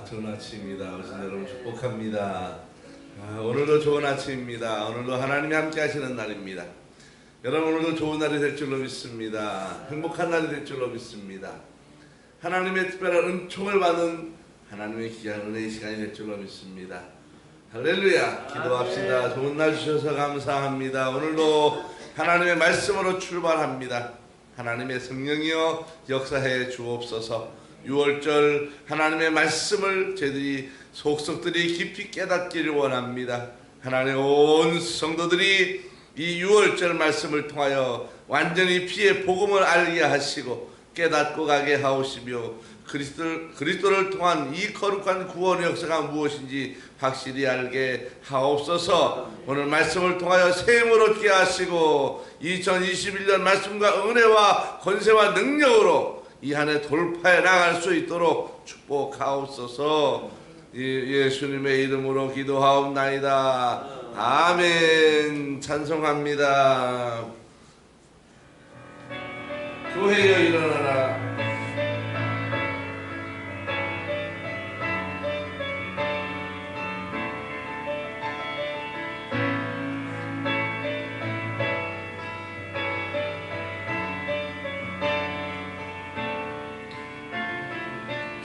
좋은 아침입니다. 오신 여러분 축복합니다. 오늘도 좋은 아침입니다. 오늘도 하나님이 함께 하시는 날입니다. 여러분 오늘도 좋은 날이 될 줄로 믿습니다. 행복한 날이 될 줄로 믿습니다. 하나님의 특별한 은총을 받는 하나님의 귀한 은혜의 시간이 될 줄로 믿습니다. 할렐루야. 기도합시다. 좋은 날 주셔서 감사합니다. 오늘도 하나님의 말씀으로 출발합니다. 하나님의 성령이여 역사해 주옵소서. 6월절 하나님의 말씀을 저희들이 속속들이 깊이 깨닫기를 원합니다. 하나님의 온 성도들이 이 6월절 말씀을 통하여 완전히 피의 복음을 알게 하시고 깨닫고 가게 하오시며 그리스도를 통한 이 거룩한 구원의 역사가 무엇인지 확실히 알게 하옵소서. 오늘 말씀을 통하여 새 힘을 얻게 하시고 2021년 말씀과 은혜와 권세와 능력으로 이 한 해 돌파해 나갈 수 있도록 축복하옵소서. 예수님의 이름으로 기도하옵나이다. 아멘. 찬송합니다. 교회여 일어나라.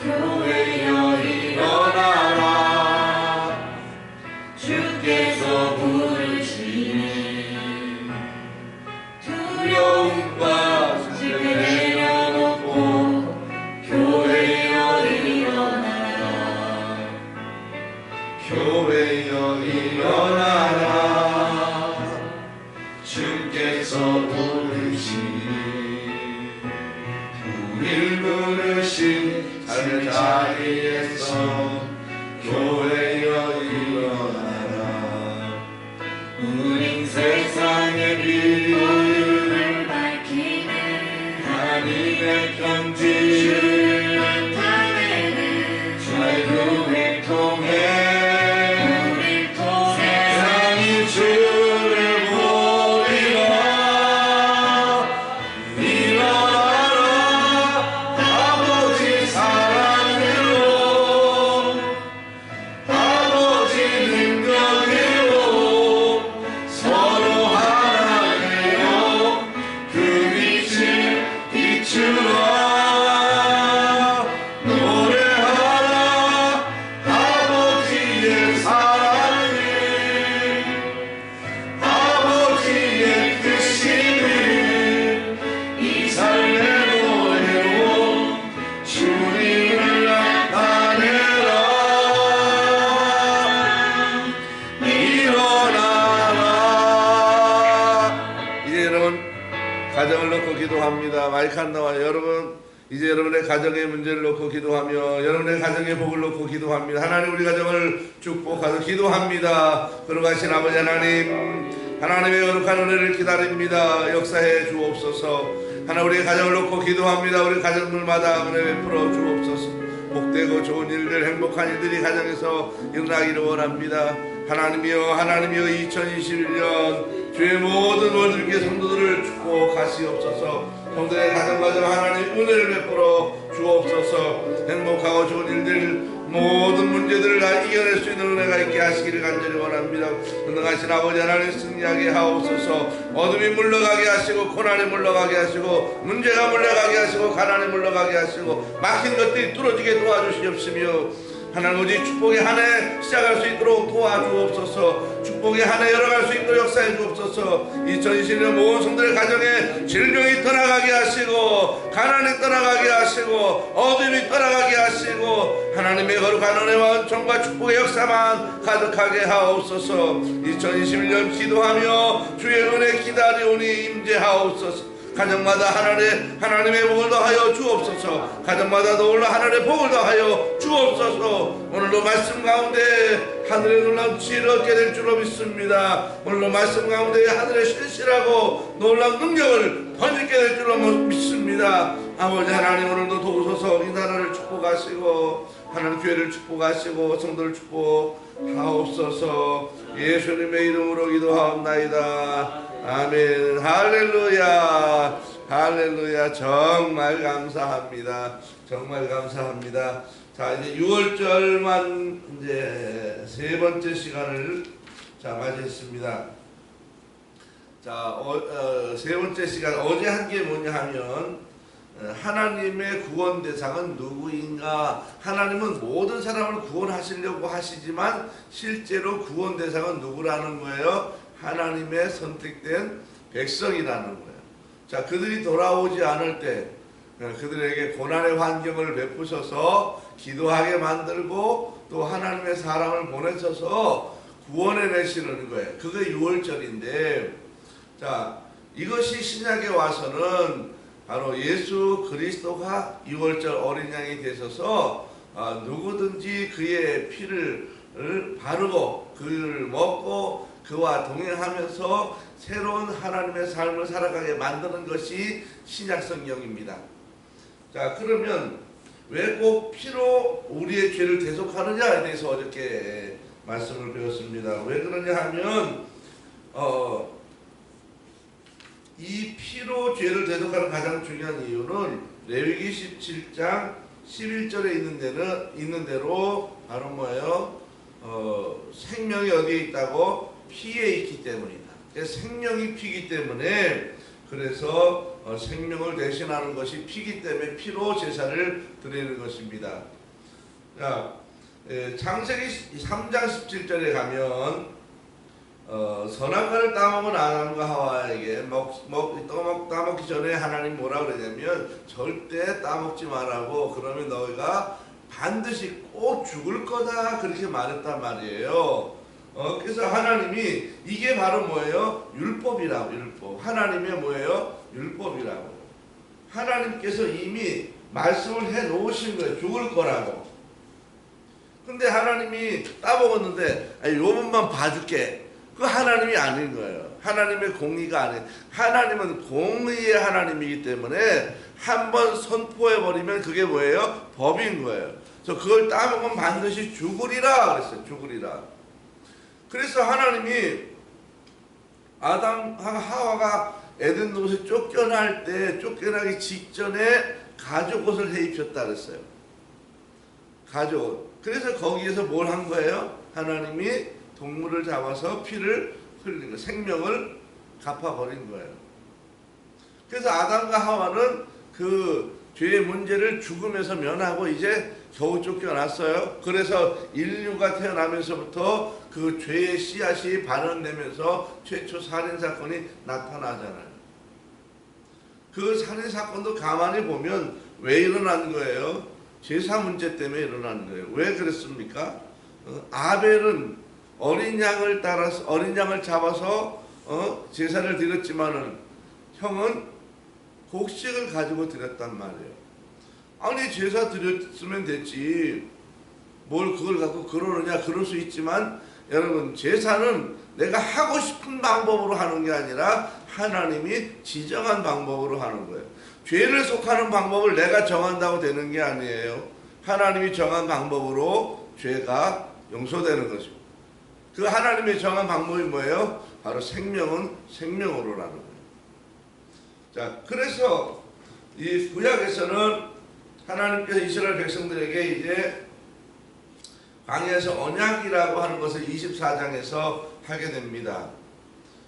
교회여 일어나라. 주께서 부르시니 두려움과 짐을 내려놓고 교회여 일어나라. 교회여 일어나라. 주께서 부르시니 우릴 부르신 자리에서 교회여 일어나라. 우린 세상의 빛을 밝히는 하나님의 편지 주를 나타내는 절규를 통해 세상이 주를 보리라. 가정을 놓고 기도합니다. 마이크 안 나와요. 여러분 이제 여러분의 가정의 문제를 놓고 기도하며 여러분의 가정의 복을 놓고 기도합니다. 하나님 우리 가정을 축복하서 기도합니다. 걸어가신 아버지 하나님, 하나님의 거룩한 은혜를 기다립니다. 역사해 주옵소서. 하나님 우리의 가정을 놓고 기도합니다. 우리 가정들마다 은혜 베풀어 주옵소서. 복되고 좋은 일들, 행복한 일들이 가정에서 일어나기를 원합니다. 하나님이여 2021년 주의 모든 원들께 성도들을 축복하시옵소서. 성도의 가정가정 하나님 은혜를 베풀어 주옵소서. 행복하고 좋은 일들 모든 문제들을 다 이겨낼 수 있는 은혜가 있게 하시기를 간절히 원합니다. 전능하신 아버지 하나님 승리하게 하옵소서. 어둠이 물러가게 하시고 고난이 물러가게 하시고 문제가 물러가게 하시고 가난이 물러가게 하시고 막힌 것들이 뚫어지게 도와주시옵시며 하나님 오직 축복의 한 해 시작할 수 있도록 도와주옵소서. 축복의 한 해 열어갈 수 있도록 역사해 주옵소서. 2021년 모든 성도의 가정에 질병이 떠나가게 하시고 가난이 떠나가게 하시고 어둠이 떠나가게 하시고 하나님의 거룩한 은혜와 은총과 축복의 역사만 가득하게 하옵소서. 2021년 기도하며 주의 은혜 기다리오니 임재하옵소서. 가정마다 하나님의 복을 더하여 주옵소서. 가정마다 더불어 하나님의 복을 더하여 주옵소서. 오늘도 말씀 가운데 하늘의 놀라운 지혜를 얻게 될 줄로 믿습니다. 오늘도 말씀 가운데 하늘의 신실하고 놀라운 능력을 번지게 될 줄로 믿습니다. 아버지 하나님 오늘도 도우소서. 이 나라를 축복하시고 하나님 교회를 축복하시고 성도를 축복하옵소서. 예수님의 이름으로 기도하옵나이다. 아멘. 할렐루야. 할렐루야. 정말 감사합니다. 정말 감사합니다. 자, 이제 6월절만 이제 세 번째 시간을 맞이했습니다. 자, 세 번째 시간 어제 한 게 뭐냐 하면 하나님의 구원 대상은 누구인가? 하나님은 모든 사람을 구원하시려고 하시지만 실제로 구원 대상은 누구라는 거예요? 하나님의 선택된 백성이라는 거예요. 자, 그들이 돌아오지 않을 때 그들에게 고난의 환경을 베푸셔서 기도하게 만들고 또 하나님의 사람을 보내셔서 구원해 내시는 거예요. 그게 6월절인데, 자, 이것이 신약에 와서는 바로 예수 그리스도가 6월절 어린 양이 되셔서 누구든지 그의 피를 바르고 그를 먹고 그와 동행하면서 새로운 하나님의 삶을 살아가게 만드는 것이 신약 성경입니다. 자, 그러면 왜 꼭 피로 우리의 죄를 대속하느냐에 대해서 어저께 말씀을 배웠습니다. 왜 그러냐 하면 이 피로 죄를 대속하는 가장 중요한 이유는 레위기 17장 11절에 있는 대로 바로 뭐예요? 생명이 어디에 있다고? 피에 있기 때문이다. 생명이 피기 때문에, 그래서 생명을 대신하는 것이 피기 때문에 피로 제사를 드리는 것입니다. 자, 창세기 3장 17절에 가면 선악과를 따먹은 아담과 하와에게 따먹기 전에 하나님 뭐라 그러냐면 절대 따먹지 말라고, 그러면 너희가 반드시 꼭 죽을 거다 그렇게 말했단 말이에요. 그래서 하나님이 이게 바로 뭐예요? 율법이라고. 율법. 하나님의 뭐예요? 율법이라고. 하나님께서 이미 말씀을 해 놓으신 거예요. 죽을 거라고. 근데 하나님이 따먹었는데 요번만 봐줄게. 그 하나님이 아닌 거예요. 하나님의 공의가 아닌. 하나님은 공의의 하나님이기 때문에 한번 선포해버리면 그게 뭐예요? 법인 거예요. 그래서 그걸 따먹으면 반드시 죽으리라 그랬어요. 죽으리라. 그래서 하나님이 아담과 하와가 에덴 동산에 쫓겨날 때, 쫓겨나기 직전에 가죽옷을 해 입혔다 그랬어요. 가죽옷. 그래서 거기에서 뭘 한 거예요? 하나님이 동물을 잡아서 피를 흘린 거예요. 생명을 갚아버린 거예요. 그래서 아담과 하와는 그 죄의 문제를 죽음에서 면하고 이제 겨우 쫓겨났어요. 그래서 인류가 태어나면서부터 그 죄의 씨앗이 발현되면서 최초 살인사건이 나타나잖아요. 그 살인사건도 가만히 보면 왜 일어난 거예요? 제사 문제 때문에 일어난 거예요. 왜 그랬습니까? 아벨은 어린 양을 잡아서 제사를 드렸지만은 형은 곡식을 가지고 드렸단 말이에요. 아니 제사 드렸으면 됐지 뭘 그걸 갖고 그러느냐. 그럴 수 있지만 여러분, 제사는 내가 하고 싶은 방법으로 하는 게 아니라 하나님이 지정한 방법으로 하는 거예요. 죄를 속하는 방법을 내가 정한다고 되는 게 아니에요. 하나님이 정한 방법으로 죄가 용서되는 것입니다. 그 하나님이 정한 방법이 뭐예요? 바로 생명은 생명으로라는 거예요. 자, 그래서 이 구약에서는 하나님께서 이스라엘 백성들에게 이제 광야에서 언약이라고 하는 것을 24장에서 하게 됩니다.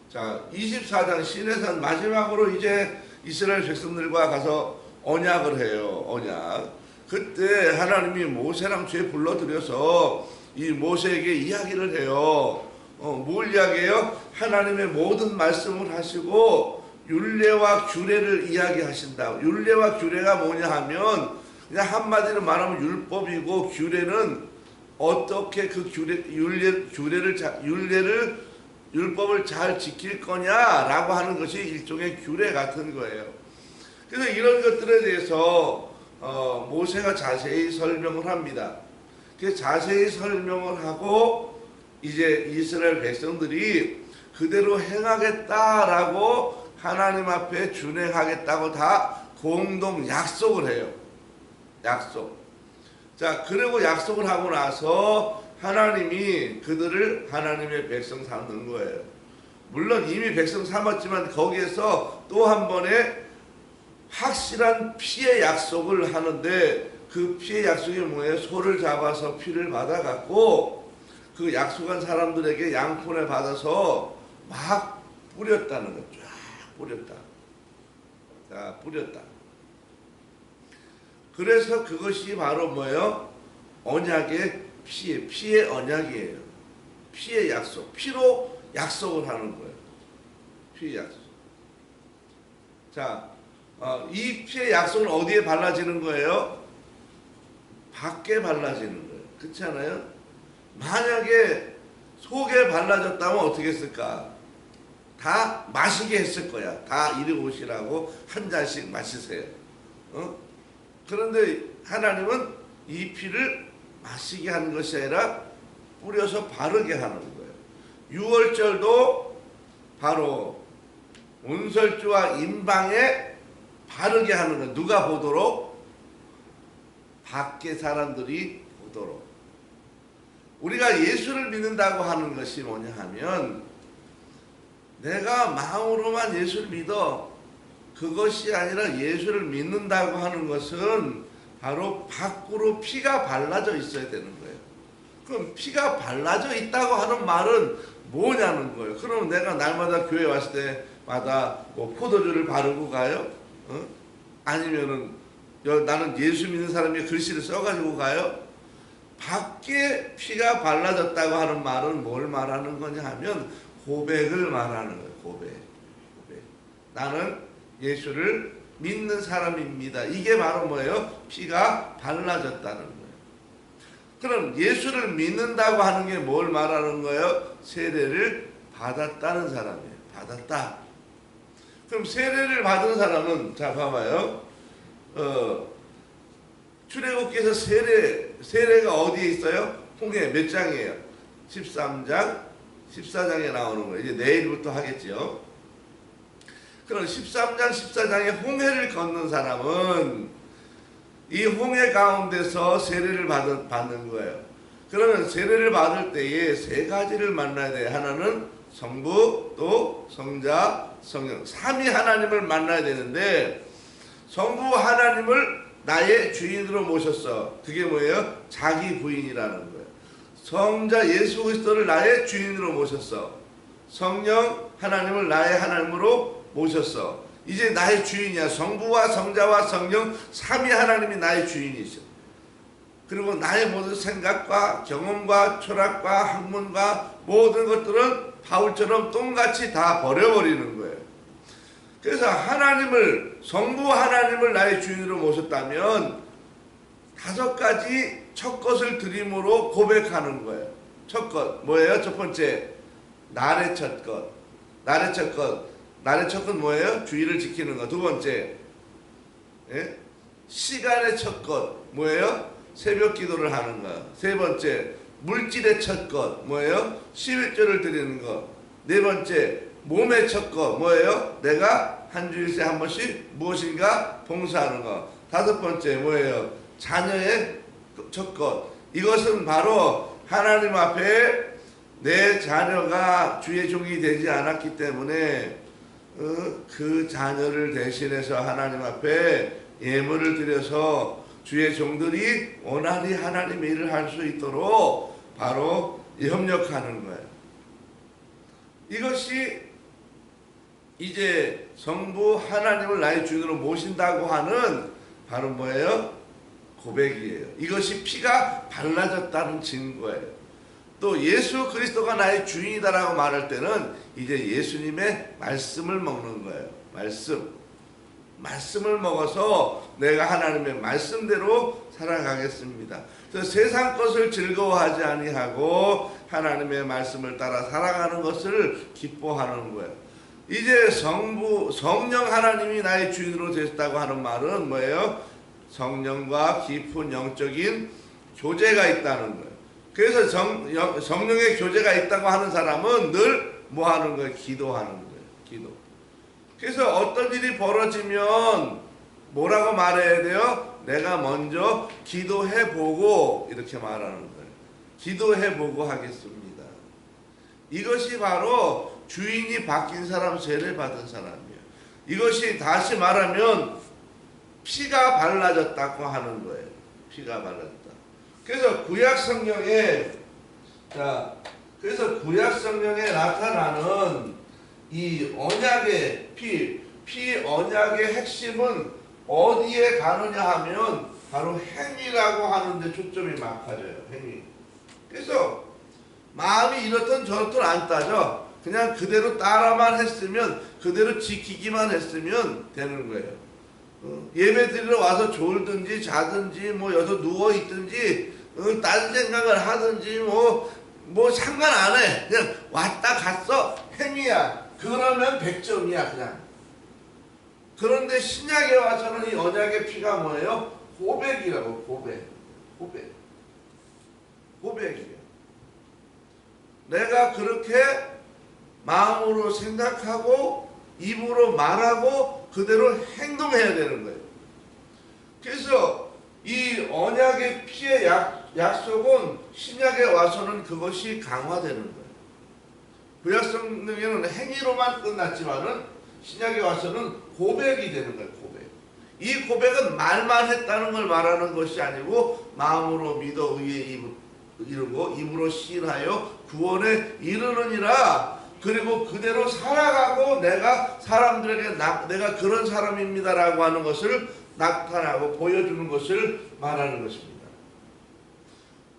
자, 24장 시내산 마지막으로 이제 이스라엘 백성들과 가서 언약을 해요. 언약. 그때 하나님이 모세랑 죄 불러들여서 이 모세에게 이야기를 해요. 뭘 이야기해요? 하나님의 모든 말씀을 하시고 율례와 규례를 이야기하신다. 율례와 규례가 뭐냐 하면 그냥 한마디로 말하면 율법이고, 규례는 어떻게 그 율법을 잘 지킬 거냐라고 하는 것이 일종의 규례 같은 거예요. 그래서 이런 것들에 대해서 모세가 자세히 설명을 합니다. 그 자세히 설명을 하고 이제 이스라엘 백성들이 그대로 행하겠다라고 하나님 앞에 준행하겠다고 다 공동 약속을 해요. 약속. 자, 그리고 약속을 하고 나서 하나님이 그들을 하나님의 백성 삼는 거예요. 물론 이미 백성 삼았지만 거기에서 또 한 번의 확실한 피의 약속을 하는데 그 피의 약속이 뭐예요? 소를 잡아서 피를 받아갖고 그 약속한 사람들에게 양푼에 받아서 막 뿌렸다는 거죠. 쫙 뿌렸다. 자, 뿌렸다. 그래서 그것이 바로 뭐예요? 언약의 피의 언약이에요. 피의 약속. 피로 약속을 하는 거예요. 피의 약속. 자, 이 피의 약속은 어디에 발라지는 거예요? 밖에 발라지는 거예요. 그렇지 않아요? 만약에 속에 발라졌다면 어떻게 했을까? 다 마시게 했을 거야. 다 이리 오시라고 한 잔씩 마시세요. 그런데 하나님은 이 피를 마시게 하는 것이 아니라 뿌려서 바르게 하는 거예요. 유월절도 바로 운설주와 임방에 바르게 하는 거예요. 누가 보도록? 밖에 사람들이 보도록. 우리가 예수를 믿는다고 하는 것이 뭐냐 하면 내가 마음으로만 예수를 믿어. 그것이 아니라 예수를 믿는다고 하는 것은 바로 밖으로 피가 발라져 있어야 되는 거예요. 그럼 피가 발라져 있다고 하는 말은 뭐냐는 거예요. 그럼 내가 날마다 교회 왔을 때마다 뭐 포도주를 바르고 가요? 아니면은 나는 예수 믿는 사람이 글씨를 써가지고 가요? 밖에 피가 발라졌다고 하는 말은 뭘 말하는 거냐 하면 고백을 말하는 거예요. 고백. 나는 예수를 믿는 사람입니다. 이게 바로 뭐예요? 피가 발라졌다는 거예요. 그럼 예수를 믿는다고 하는 게 뭘 말하는 거예요? 세례를 받았다는 사람이에요. 받았다. 그럼 세례를 받은 사람은 자 봐봐요. 출애굽기에서 세례가 어디에 있어요? 홍해 몇 장이에요? 13장, 14장에 나오는 거예요. 이제 내일부터 하겠죠. 그럼 13장, 14장에 홍해를 걷는 사람은 이 홍해 가운데서 세례를 받는 거예요. 그러면 세례를 받을 때에 세 가지를 만나야 돼요. 하나는 성부, 또 성자, 성령. 삼위 하나님을 만나야 되는데 성부 하나님을 나의 주인으로 모셨어. 그게 뭐예요? 자기 부인이라는 거예요. 성자 예수 그리스도를 나의 주인으로 모셨어. 성령 하나님을 나의 하나님으로 모셨어. 이제 나의 주인이야. 성부와 성자와 성령 삼위 하나님이 나의 주인이셔. 그리고 나의 모든 생각과 경험과 철학과 학문과 모든 것들은 바울처럼 똥같이 다 버려버리는 거예요. 그래서 성부 하나님을 나의 주인으로 모셨다면 5가지 첫 것을 드림으로 고백하는 거예요. 첫 것 뭐예요? 첫 번째 날의 첫 것. 날의 첫 것. 날의 첫 것 뭐예요? 주의를 지키는 것. 두 번째 시간의 첫 것 뭐예요? 새벽 기도를 하는 것. 세 번째 물질의 첫 것 뭐예요? 11조를 드리는 것. 네 번째 몸의 첫 것 뭐예요? 내가 한 주일 새 한 번씩 무엇인가 봉사하는 것. 5번째 뭐예요? 자녀의 첫 것. 이것은 바로 하나님 앞에 내 자녀가 주의 종이 되지 않았기 때문에 그 자녀를 대신해서 하나님 앞에 예물을 드려서 주의 종들이 원활히 하나님의 일을 할 수 있도록 바로 협력하는 거예요. 이것이 이제 성부 하나님을 나의 주인으로 모신다고 하는 바로 뭐예요? 고백이에요. 이것이 피가 발라졌다는 증거예요. 또 예수 그리스도가 나의 주인이다라고 말할 때는 이제 예수님의 말씀을 먹는 거예요. 말씀을 먹어서 내가 하나님의 말씀대로 살아가겠습니다. 그래서 세상 것을 즐거워하지 아니하고 하나님의 말씀을 따라 살아가는 것을 기뻐하는 거예요. 이제 성령 하나님이 나의 주인으로 되셨다고 하는 말은 뭐예요? 성령과 깊은 영적인 교제가 있다는 거예요. 그래서 성령의 교제가 있다고 하는 사람은 늘 뭐 하는 거예요? 기도하는 거예요. 기도. 그래서 어떤 일이 벌어지면 뭐라고 말해야 돼요? 내가 먼저 기도해보고 이렇게 말하는 거예요. 기도해보고 하겠습니다. 이것이 바로 주인이 바뀐 사람, 세례 받은 사람이에요. 이것이 다시 말하면 피가 발라졌다고 하는 거예요. 피가 발라졌다. 그래서 구약 성경에 나타나는 이 언약의 피 언약의 핵심은 어디에 가느냐 하면 바로 행위라고 하는데 초점이 막 가져요. 행위. 그래서 마음이 이렇든 저렇든 안 따져. 그냥 그대로 따라만 했으면, 그대로 지키기만 했으면 되는 거예요. 예배 드리러 와서 졸든지 자든지 뭐 여기서 누워 있든지 딴 생각을 하든지 뭐 상관 안 해. 그냥 왔다 갔어. 행위야. 그러면 100점이야 그냥. 그런데 신약에 와서는 이 언약의 피가 뭐예요? 고백이라고. 고백이에요. 내가 그렇게 마음으로 생각하고 입으로 말하고 그대로 행동해야 되는 거예요. 그래서 이 언약의 피의 약속은 신약에 와서는 그것이 강화되는 거예요. 구약 성경에는 행위로만 끝났지만은 신약에 와서는 고백이 되는 거예요. 고백. 이 고백은 말만 했다는 걸 말하는 것이 아니고 마음으로 믿어 의에 이르고 입으로 시인하여 구원에 이르느니라. 그리고 그대로 살아가고 내가 사람들에게 내가 그런 사람입니다라고 하는 것을 나타나고 보여주는 것을 말하는 것입니다.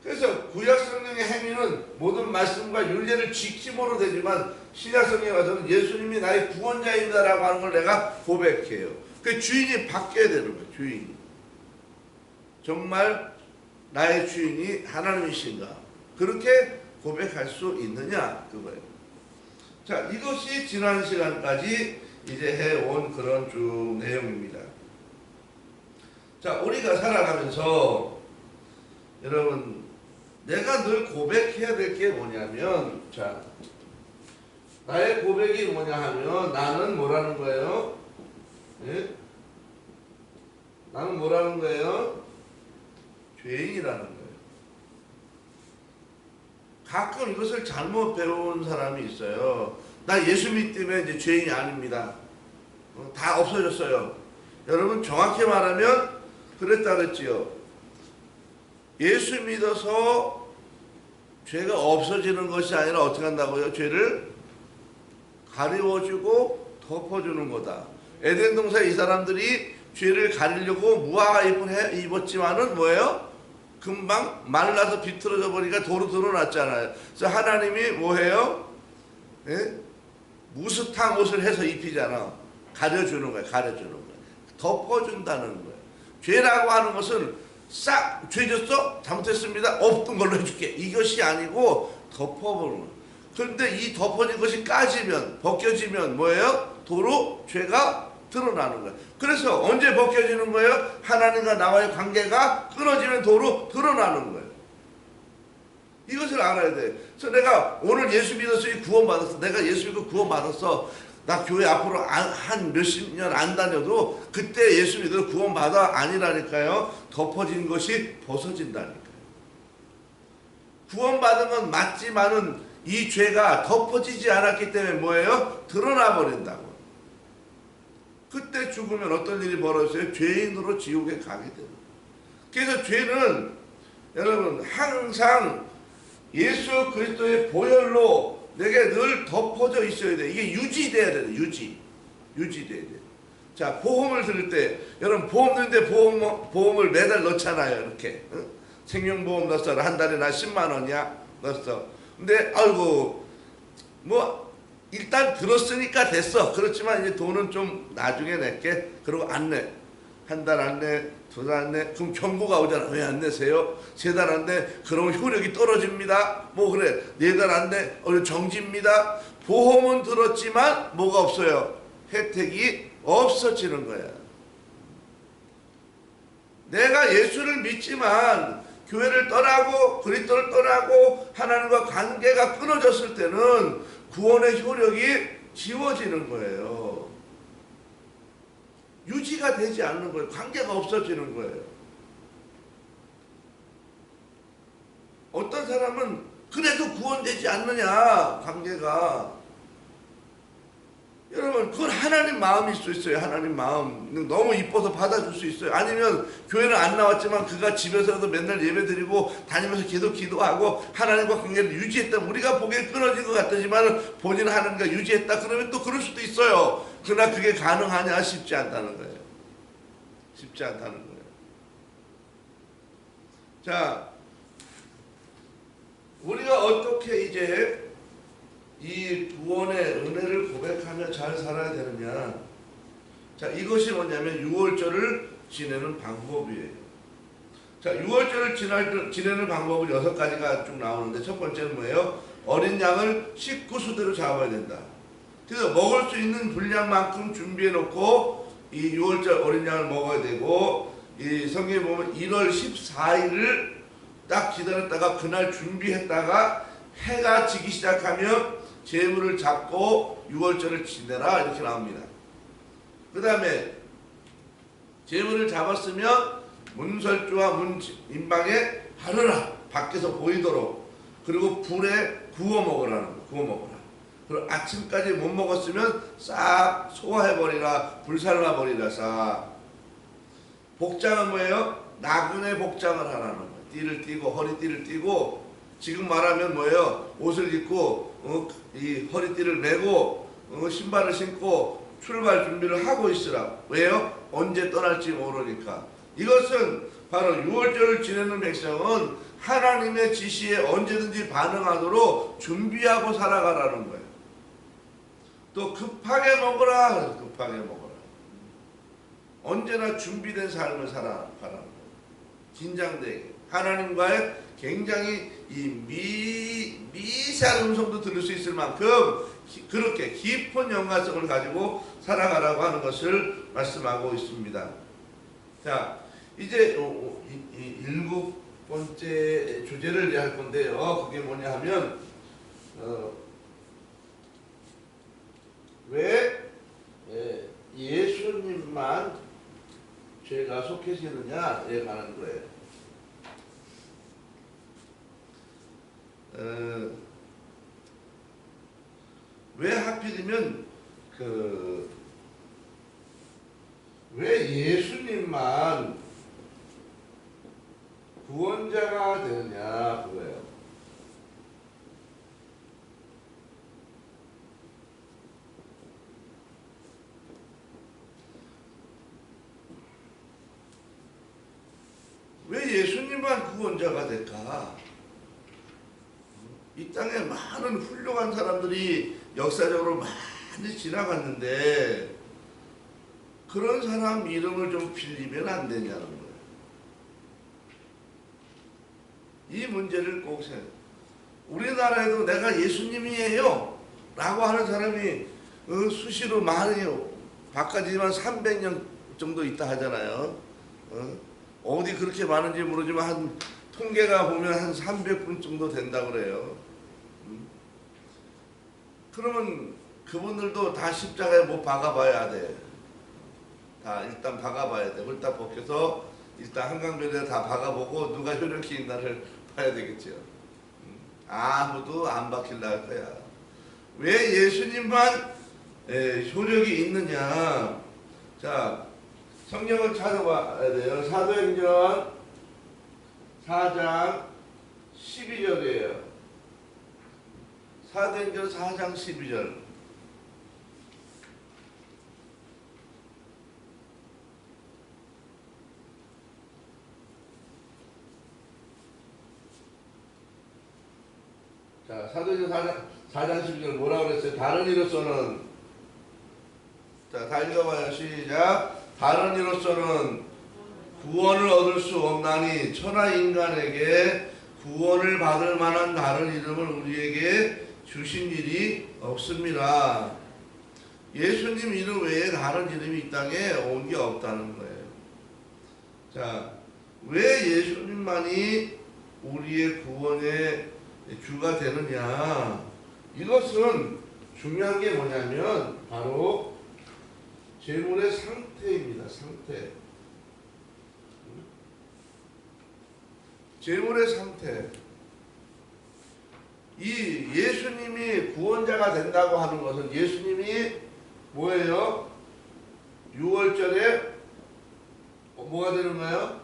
그래서 구약 성경의 행위는 모든 말씀과 율례를 지킴으로 되지만 신약 성경에 와서는 예수님이 나의 구원자입니다라고 하는 걸 내가 고백해요. 그 주인이 바뀌어야 되는 거예요. 주인이. 정말 나의 주인이 하나님이신가? 그렇게 고백할 수 있느냐? 그거예요. 자, 이것이 지난 시간까지 이제 해온 그런 쭉 내용입니다. 자, 우리가 살아가면서 여러분 내가 늘 고백해야 될 게 뭐냐면, 자, 나의 고백이 뭐냐 하면 나는 뭐라는 거예요? 예? 나는 뭐라는 거예요? 죄인이라는 거예요. 가끔 이것을 잘못 배운 사람이 있어요. 나 예수 믿으면 이제 죄인이 아닙니다. 다 없어졌어요. 여러분 정확히 말하면 그랬다 그랬지요. 예수 믿어서 죄가 없어지는 것이 아니라 어떻게 한다고요? 죄를 가리워주고 덮어주는 거다. 에덴 동산에 이 사람들이 죄를 가리려고 무화과 잎을 입었지만은 뭐예요? 금방 말라서 비틀어져 버리니까 도로 드러났잖아요. 그래서 하나님이 뭐해요? 예? 무스탕 옷을 해서 입히잖아. 가려주는 거예요. 가려주는 거예요. 덮어준다는 거예요. 죄라고 하는 것은 싹 죄졌어? 잘못했습니다. 없던 걸로 해줄게. 이것이 아니고 덮어보는 거예요. 그런데 이 덮어진 것이 까지면 벗겨지면 뭐예요? 도로 죄가 드러나는 거예요. 그래서 언제 벗겨지는 거예요? 하나님과 나와의 관계가 끊어지면 도로 드러나는 거예요. 이것을 알아야 돼. 그래서 내가 오늘 예수 믿어서 구원받았어. 내가 예수 믿고 구원받았어. 나 교회 앞으로 한 몇십 년 안 다녀도 그때 예수 믿어 구원받아 아니라니까요. 덮어진 것이 벗어진다니까요. 구원받은 건 맞지만은 이 죄가 덮어지지 않았기 때문에 뭐예요? 드러나 버린다고. 그때 죽으면 어떤 일이 벌어져요? 죄인으로 지옥에 가게 됩니다. 그래서 죄는 여러분 항상 예수 그리스도의 보혈로 내게 늘 덮어져 있어야 돼. 이게 유지돼야 돼. 유지돼야 돼. 자, 보험을 들을 때 여러분 보험 드는데 보험을 매달 넣잖아요. 이렇게 생명보험 넣었어. 한 달에 나 10만 원이야 넣었어. 근데 아이고 뭐 일단 들었으니까 됐어. 그렇지만 이제 돈은 좀 나중에 낼게. 그리고 안 내. 한 달 안 내, 두 달 안 내. 그럼 경고가 오잖아. 왜 안 내세요? 세 달 안 내. 그럼 효력이 떨어집니다. 뭐 그래. 네 달 안 내. 정지입니다. 보험은 들었지만 뭐가 없어요? 혜택이 없어지는 거야. 내가 예수를 믿지만 교회를 떠나고 그리스도를 떠나고 하나님과 관계가 끊어졌을 때는 구원의 효력이 지워지는 거예요. 유지가 되지 않는 거예요. 관계가 없어지는 거예요. 어떤 사람은 그래도 구원되지 않느냐 관계가. 여러분 그러면 그건 하나님 마음일 수 있어요. 하나님 마음. 너무 이뻐서 받아줄 수 있어요. 아니면 교회는 안 나왔지만 그가 집에서도 맨날 예배드리고 다니면서 계속 기도하고 하나님과 관계를 유지했다. 우리가 보기엔 끊어진 것 같지만 본인은 하나님과 유지했다. 그러면 또 그럴 수도 있어요. 그러나 그게 가능하냐? 쉽지 않다는 거예요. 쉽지 않다는 거예요. 자, 우리가 어떻게 이제 이 구원의 은혜를 고백하며 잘 살아야 되느냐. 자, 이것이 뭐냐면 6월절을 지내는 방법이에요. 자, 6월절을 지내는 방법은 6가지가 쭉 나오는데, 첫 번째는 뭐예요? 어린 양을 식구수대로 잡아야 된다. 그래서 먹을 수 있는 분량만큼 준비해 놓고 이 6월절 어린 양을 먹어야 되고, 이 성경에 보면 1월 14일을 딱 기다렸다가 그날 준비했다가 해가 지기 시작하면 제물을 잡고 6월절을 지내라 이렇게 나옵니다. 그 다음에 제물을 잡았으면 문설주와 문 인방에 바르라. 밖에서 보이도록. 그리고 불에 구워 먹으라는 거. 구워 먹으라. 그리고 아침까지 못 먹었으면 싹 소화해버리라. 불살라버리라. 싹. 복장은 뭐예요? 나그네 복장을 하라는 거예요. 띠를 띠고 허리띠를 띠고, 지금 말하면 뭐예요? 옷을 입고 이 허리띠를 메고 신발을 신고 출발 준비를 하고 있으라. 왜요? 언제 떠날지 모르니까. 이것은 바로 6월절을 지내는 백성은 하나님의 지시에 언제든지 반응하도록 준비하고 살아가라는 거예요. 또 급하게 먹어라. 급하게 먹어라. 언제나 준비된 삶을 살아가라는 거예요. 긴장되게. 하나님과의 굉장히 이 미세한 음성도 들을 수 있을 만큼 그렇게 깊은 연관성을 가지고 살아가라고 하는 것을 말씀하고 있습니다. 자, 이제 7번째 주제를 할 건데요. 그게 뭐냐 하면 왜 예수님만 죄가 속해지느냐에 관한 거예요. 왜 하필이면 왜 예수님만 구원자가 되느냐 그거예요. 왜 예수님만 구원자가 될까? 이 땅에 많은 훌륭한 사람들이 역사적으로 많이 지나갔는데 그런 사람 이름을 좀 빌리면 안 되냐는 거예요. 이 문제를 꼭 생각해요. 우리나라에도 내가 예수님이에요 라고 하는 사람이 수시로 많이 바꿔지만 300년 정도 있다 하잖아요. 어디 그렇게 많은지 모르지만 한 통계가 보면 한 300분 정도 된다고 그래요. 그러면 그분들도 다 십자가에 못 박아봐야 돼. 다 일단 박아봐야 돼. 홀딱 벗겨서 일단 한강변에 다 박아보고 누가 효력이 있나를 봐야 되겠죠. 아무도 안 박힐라 할 거야. 왜 예수님만 효력이 있느냐. 자, 성경을 찾아봐야 돼요. 사도행전 4장 12절이에요. 사도행전 4장 12절. 자, 사도행전 4장 12절 뭐라고 그랬어요? 다른 이로서는, 자, 다 읽어봐요. 시작. 다른 이로서는 구원을 얻을 수 없나니 천하 인간에게 구원을 받을 만한 다른 이름을 우리에게 주신 일이 없습니다. 예수님 이름 외에 다른 이름이 이 땅에 온 게 없다는 거예요. 자, 왜 예수님만이 우리의 구원의 주가 되느냐. 이것은 중요한 게 뭐냐면 바로 제물의 상태입니다. 상태. 제물의 상태. 이 예수님이 구원자가 된다고 하는 것은 예수님이 뭐예요? 6월절에 뭐가 되는 거예요?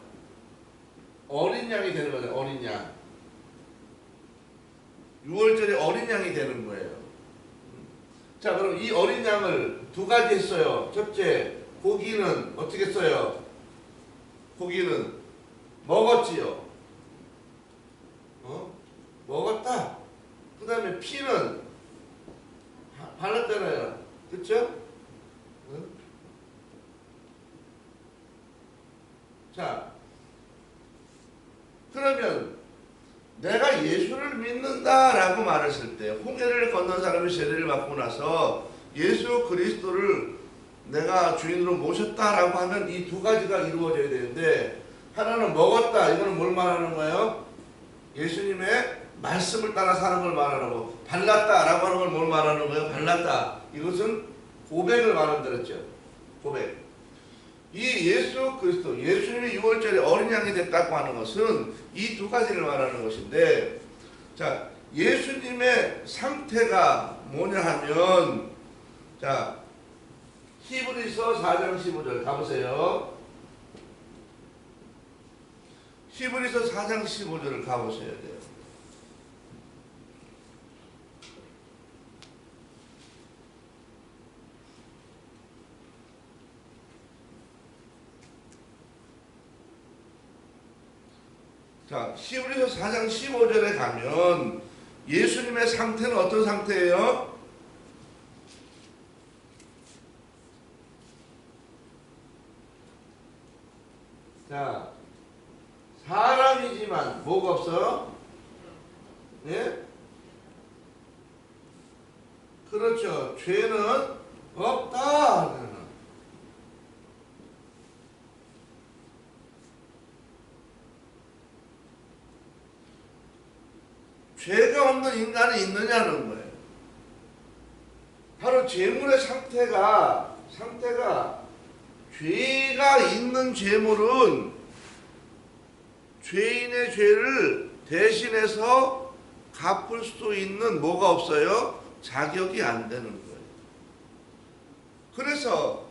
어린 양이 되는 거죠. 어린 양. 6월절에 어린 양이 되는 거예요. 자, 그럼 이 어린 양을 두 가지 했어요. 첫째, 고기는 어떻게 써요? 고기는 먹었지요. 먹었다. 그 다음에 피는 발랐잖아요. 그쵸? 자, 그러면 내가 예수를 믿는다라고 말했을 때 홍해를 건넌 사람이 세례를 받고 나서 예수 그리스도를 내가 주인으로 모셨다라고 하면 이 두 가지가 이루어져야 되는데, 하나는 먹었다. 이거는 뭘 말하는 거예요? 예수님의 말씀을 따라 사는 걸 말하는 거. 발랐다라고 하는 걸 뭘 말하는 거예요? 발랐다. 이것은 고백을 말한다랬죠. 고백. 이 예수 그리스도, 예수님이 6월절에 어린 양이 됐다고 하는 것은 이 두 가지를 말하는 것인데, 자, 예수님의 상태가 뭐냐 하면, 자, 히브리서 4장 15절 가보세요. 히브리서 4장 15절을 가보셔야 돼요. 자, 히브리서 4장 15절에 가면 예수님의 상태는 어떤 상태예요? 자, 사람이지만 뭐가 없어요? 예? 그렇죠. 죄는 없다. 죄가 없는 인간이 있느냐는 거예요. 바로 재물의 상태가 죄가 있는 재물은 죄인의 죄를 대신해서 갚을 수 있는 뭐가 없어요? 자격이 안 되는 거예요. 그래서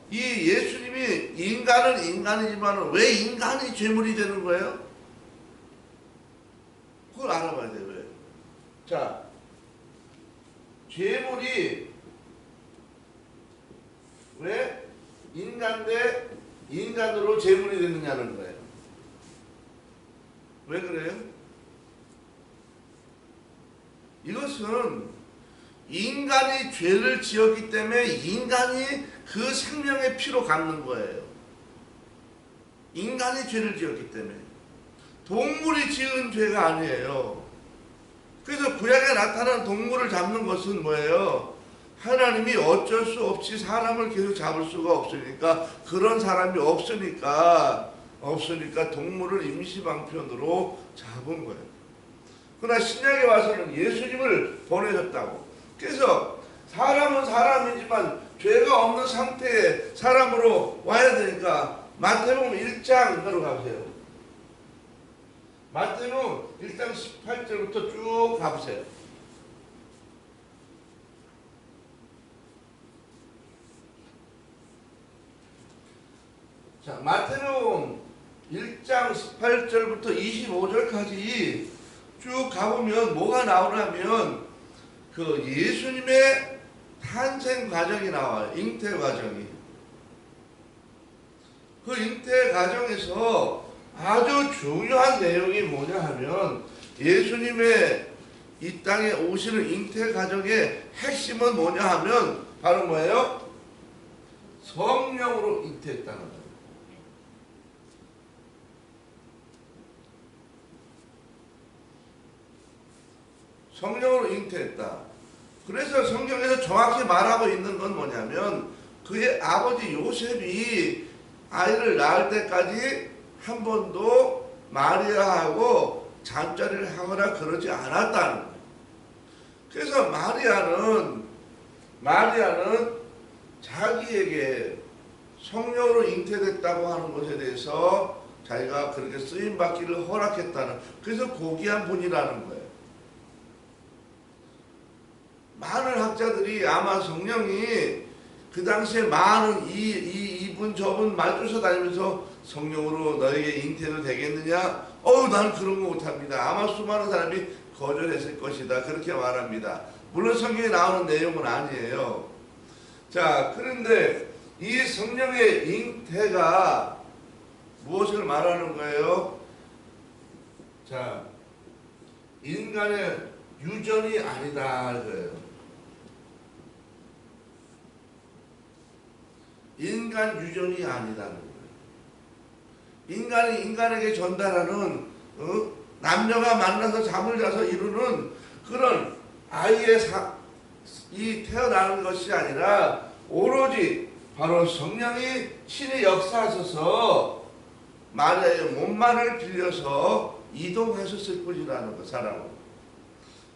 이 예수님이 인간은 인간이지만 왜 인간이 죄물이 되는 거예요? 그걸 알아봐야 돼요. 왜? 자, 죄물이 왜 인간 대 인간으로 죄물이 되느냐는 거예요. 왜 그래요? 이것은 인간이 죄를 지었기 때문에 인간이 그 생명의 피로 갚는 거예요. 인간이 죄를 지었기 때문에. 동물이 지은 죄가 아니에요. 그래서 구약에 나타난 동물을 잡는 것은 뭐예요? 하나님이 어쩔 수 없이 사람을 계속 잡을 수가 없으니까, 그런 사람이 없으니까 동물을 임시방편으로 잡은 거예요. 그러나 신약에 와서는 예수님을 보내셨다고. 그래서 사람은 사람이지만 죄가 없는 상태의 사람으로 와야 되니까 마태복음 1장으로 가보세요. 마태복음 1장 18절부터 쭉 가보세요. 자, 마태복음 1장 18절부터 25절까지 쭉 가보면 뭐가 나오냐면 그 예수님의 탄생 과정이 나와요. 잉태 과정이. 그 잉태 과정에서 아주 중요한 내용이 뭐냐 하면, 예수님의 이 땅에 오시는 잉태 과정의 핵심은 뭐냐 하면 바로 뭐예요? 성령으로 잉태했다는 거예요. 성령으로 잉태했다. 그래서 성경에서 정확히 말하고 있는 건 뭐냐면, 그의 아버지 요셉이 아이를 낳을 때까지 한 번도 마리아하고 잠자리를 하거나 그러지 않았다는 거예요. 그래서 마리아는 자기에게 성령으로 잉태됐다고 하는 것에 대해서 자기가 그렇게 쓰임받기를 허락했다는, 그래서 고귀한 분이라는 거예요. 많은 학자들이 아마 성령이 그 당시에 많은 이분 저분 말 쫓아다니면서 성령으로 너에게 잉태도 되겠느냐? 나는 그런 거 못합니다. 아마 수많은 사람이 거절했을 것이다. 그렇게 말합니다. 물론 성경에 나오는 내용은 아니에요. 자, 그런데 이 성령의 잉태가 무엇을 말하는 거예요? 자, 인간의 유전이 아니다 이거예요. 인간 유전이 아니다는 거예요. 인간이 인간에게 전달하는 남녀가 만나서 잠을 자서 이루는 그런 아이의 이 태어나는 것이 아니라 오로지 바로 성령이 신이 역사하셔서 마리아의 몸만을 빌려서 이동하셨을 뿐이라는 거, 사람은.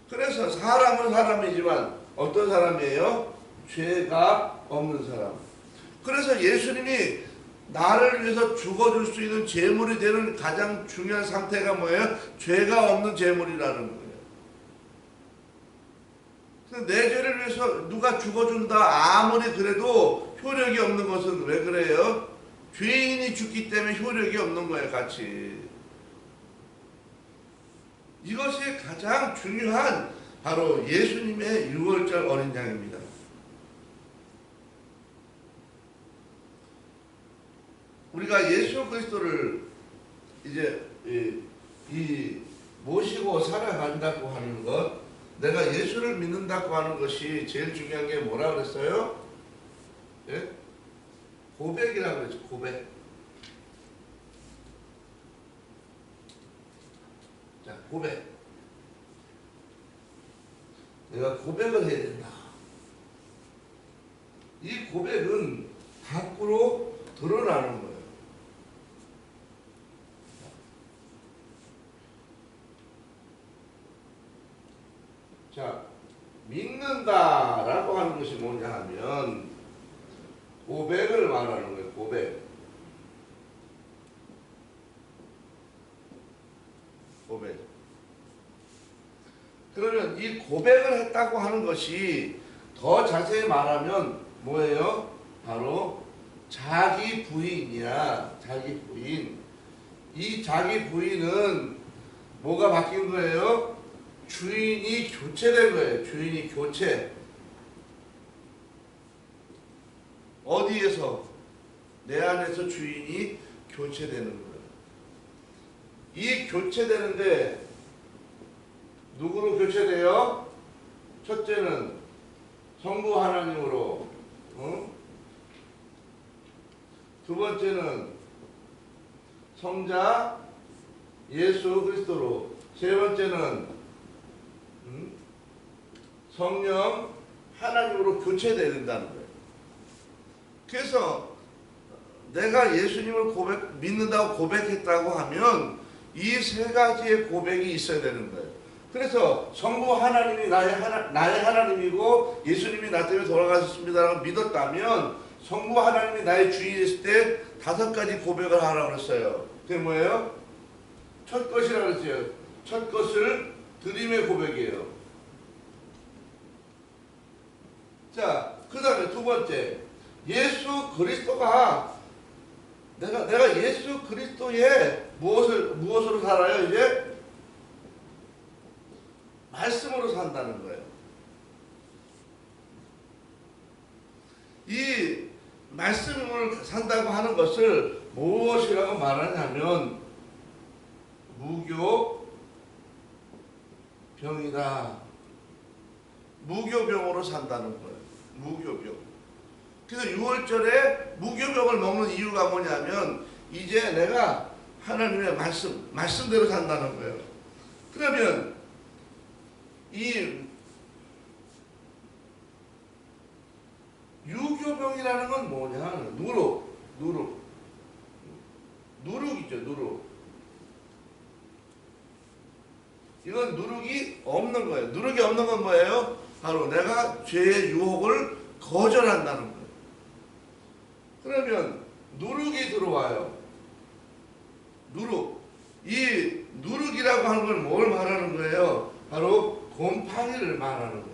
그래서 사람은 사람이지만 어떤 사람이에요? 죄가 없는 사람. 그래서 예수님이 나를 위해서 죽어줄 수 있는 제물이 되는 가장 중요한 상태가 뭐예요? 죄가 없는 제물이라는 거예요. 내 죄를 위해서 누가 죽어준다 아무리 그래도 효력이 없는 것은 왜 그래요? 죄인이 죽기 때문에 효력이 없는 거예요, 같이. 이것이 가장 중요한 바로 예수님의 유월절 어린 양입니다. 우리가 예수 그리스도를 이제 모시고 살아간다고 하는 것, 내가 예수를 믿는다고 하는 것이 제일 중요한 게 뭐라 그랬어요? 예? 고백이라고 그랬죠. 고백. 자, 고백. 내가 고백을 해야 된다. 이 고백은 밖으로 드러나는 거예요. 자, 믿는다라고 하는 것이 뭐냐 하면 고백을 말하는 거예요. 고백. 고백. 그러면 이 고백을 했다고 하는 것이 더 자세히 말하면 뭐예요? 바로 자기 부인이야. 자기 부인. 이 자기 부인은 뭐가 바뀐 거예요? 주인이 교체된 거예요. 주인이 교체. 어디에서? 내 안에서 주인이 교체되는 거예요. 이 교체되는데 누구로 교체돼요? 첫째는 성부 하나님으로, 두 번째는 성자 예수 그리스도로, 세 번째는 성령 하나님으로 교체되어야 된다는 거예요. 그래서 내가 예수님을 믿는다고 고백했다고 하면 이 세 가지의 고백이 있어야 되는 거예요. 그래서 성부 하나님이 나의 하나님이고 예수님이 나 때문에 돌아가셨습니다라고 믿었다면 성부 하나님이 나의 주인이었을 때 5가지 고백을 하라고 그랬어요. 그게 뭐예요? 첫 것이라고 그랬어요. 첫 것을 드림의 고백이에요. 자, 그 다음에 두 번째, 예수 그리스도가 내가 예수 그리스도의 무엇으로 살아요? 이제 말씀으로 산다는 거예요. 이 말씀을 산다고 하는 것을 무엇이라고 말하냐면 무교병이다. 무교병으로 산다는 거예요. 무교병. 그래서 6월절에 무교병을 먹는 이유가 뭐냐면 이제 내가 하나님의 말씀대로 산다는 거예요. 그러면 이 유교병이라는 건 뭐냐? 누룩이죠, 누룩. 이건 누룩이 없는 거예요. 누룩이 없는 건 뭐예요? 바로 내가 죄의 유혹을 거절한다는 거예요. 그러면 누룩이 들어와요. 누룩. 이 누룩이라고 하는 건 뭘 말하는 거예요? 바로 곰팡이를 말하는 거예요.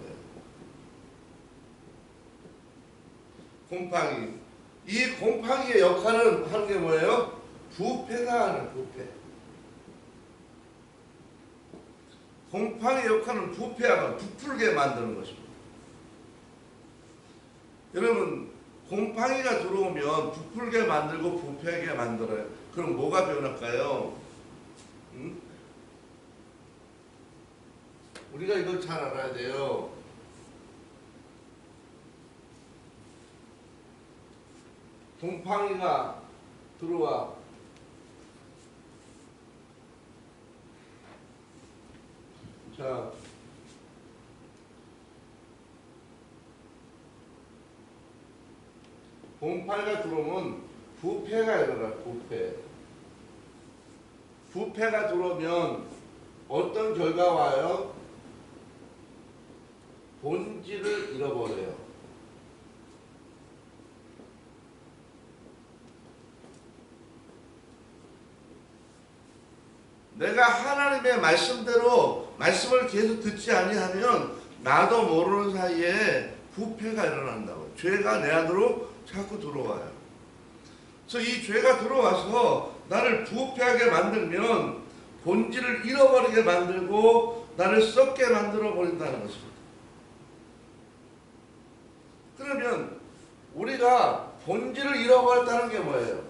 곰팡이. 이 곰팡이의 역할은 하는 게 뭐예요? 부패다 하는 부패. 곰팡이 역할은 부패하고 부풀게 만드는 것입니다. 여러분, 곰팡이가 들어오면 부풀게 만들고 부패하게 만들어요. 그럼 뭐가 변할까요? 우리가 이걸 잘 알아야 돼요. 곰팡이가 들어와. 자, 곰팡이가 들어오면 부패가 일어나. 부패가 들어오면 어떤 결과가 와요? 본질을 잃어버려요. 내가 하나님의 말씀대로 말씀을 계속 듣지 아니하면 나도 모르는 사이에 부패가 일어난다고. 죄가 내 안으로 자꾸 들어와요. 그래서 이 죄가 들어와서 나를 부패하게 만들면 본질을 잃어버리게 만들고 나를 썩게 만들어 버린다는 것입니다. 그러면 우리가 본질을 잃어버렸다는 게 뭐예요?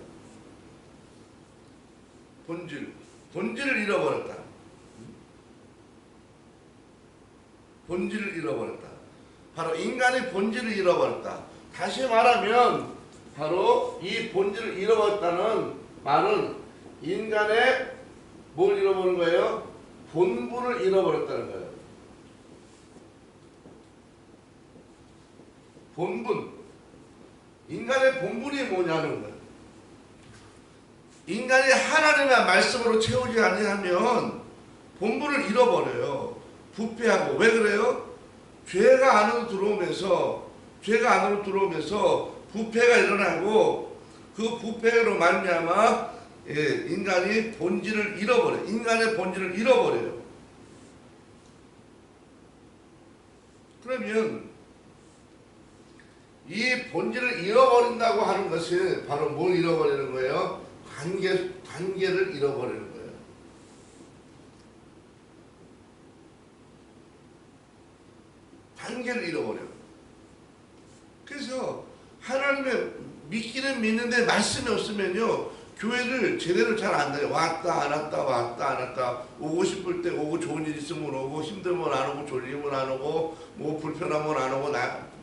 본질을 잃어버렸다. 본질을 잃어버렸다. 바로 인간의 본질을 잃어버렸다. 다시 말하면 바로 이 본질을 잃어버렸다는 말은 인간의 뭘 잃어버린 거예요? 본분을 잃어버렸다는 거예요. 본분. 인간의 본분이 뭐냐는 거예요. 인간이 하나님의 말씀으로 채우지 아니하면 본분을 잃어버려요. 부패하고. 왜 그래요? 죄가 안으로 들어오면서 부패가 일어나고 그 부패로 말미암아 인간이 본질을 잃어버려요. 인간의 본질을 잃어버려요. 그러면 이 본질을 잃어버린다고 하는 것이 바로 뭘 잃어버리는 거예요? 관계를 잃어버리는 거예요. 관계를 잃어버려요. 그래서 하나님의 믿기는 믿는데 말씀이 없으면요, 교회를 제대로 잘 안 다녀요. 왔다 안 왔다 오고 싶을 때 오고, 좋은 일 있으면 오고, 힘들면 안 오고, 졸리면 안 오고, 뭐 불편하면 안 오고,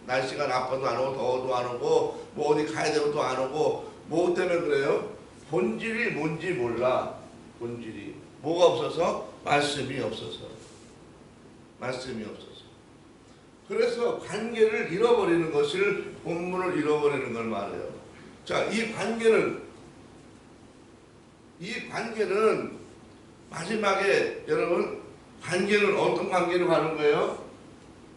날씨가 나빠도 안 오고, 더워도 안 오고, 뭐 어디 가야 되면 안 오고. 뭐 때문에 그래요? 본질이 뭔지 몰라. 본질이 뭐가 없어서? 말씀이 없어서. 그래서 관계를 잃어버리는 것을, 본문을 잃어버리는 걸 말해요. 자, 이 관계는 마지막에 여러분, 관계는 어떤 관계로 가는 거예요?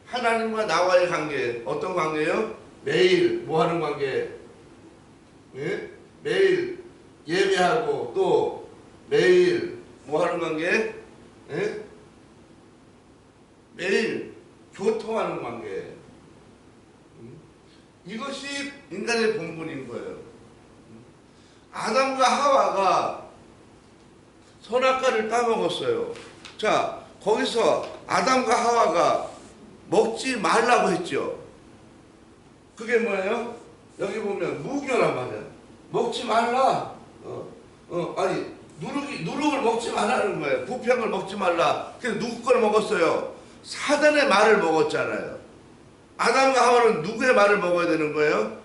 하나님과 나와의 관계. 어떤 관계예요? 매일 뭐 하는 관계? 예? 매일 예배하고, 또 매일 뭐 하는 관계? 예? 매일 교통하는 관계. 이것이 인간의 본분인 거예요. 아담과 하와가 선악과를 따먹었어요. 자, 거기서 아담과 하와가 먹지 말라고 했죠. 그게 뭐예요? 여기 보면 무교란 말이야. 먹지 말라. 아니, 누룩을 먹지 말라는 거예요. 부패한 걸 먹지 말라. 그래서 누구 걸 먹었어요? 사단의 말을 먹었잖아요. 아담과 하와는 누구의 말을 먹어야 되는 거예요?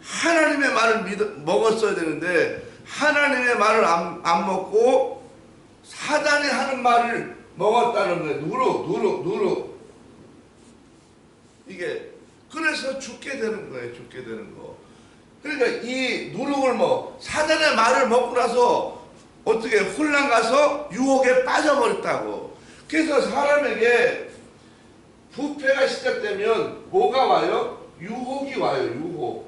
하나님의 말을 먹었어야 되는데, 하나님의 말을 안 먹고 사단이 하는 말을 먹었다는 거예요. 누룩. 이게 그래서 죽게 되는 거예요. 죽게 되는 거. 그러니까 이 누룩을 사단의 말을 먹고 나서 어떻게 혼란 가서 유혹에 빠져버렸다고. 그래서 사람에게 부패가 시작되면 뭐가 와요? 유혹이 와요.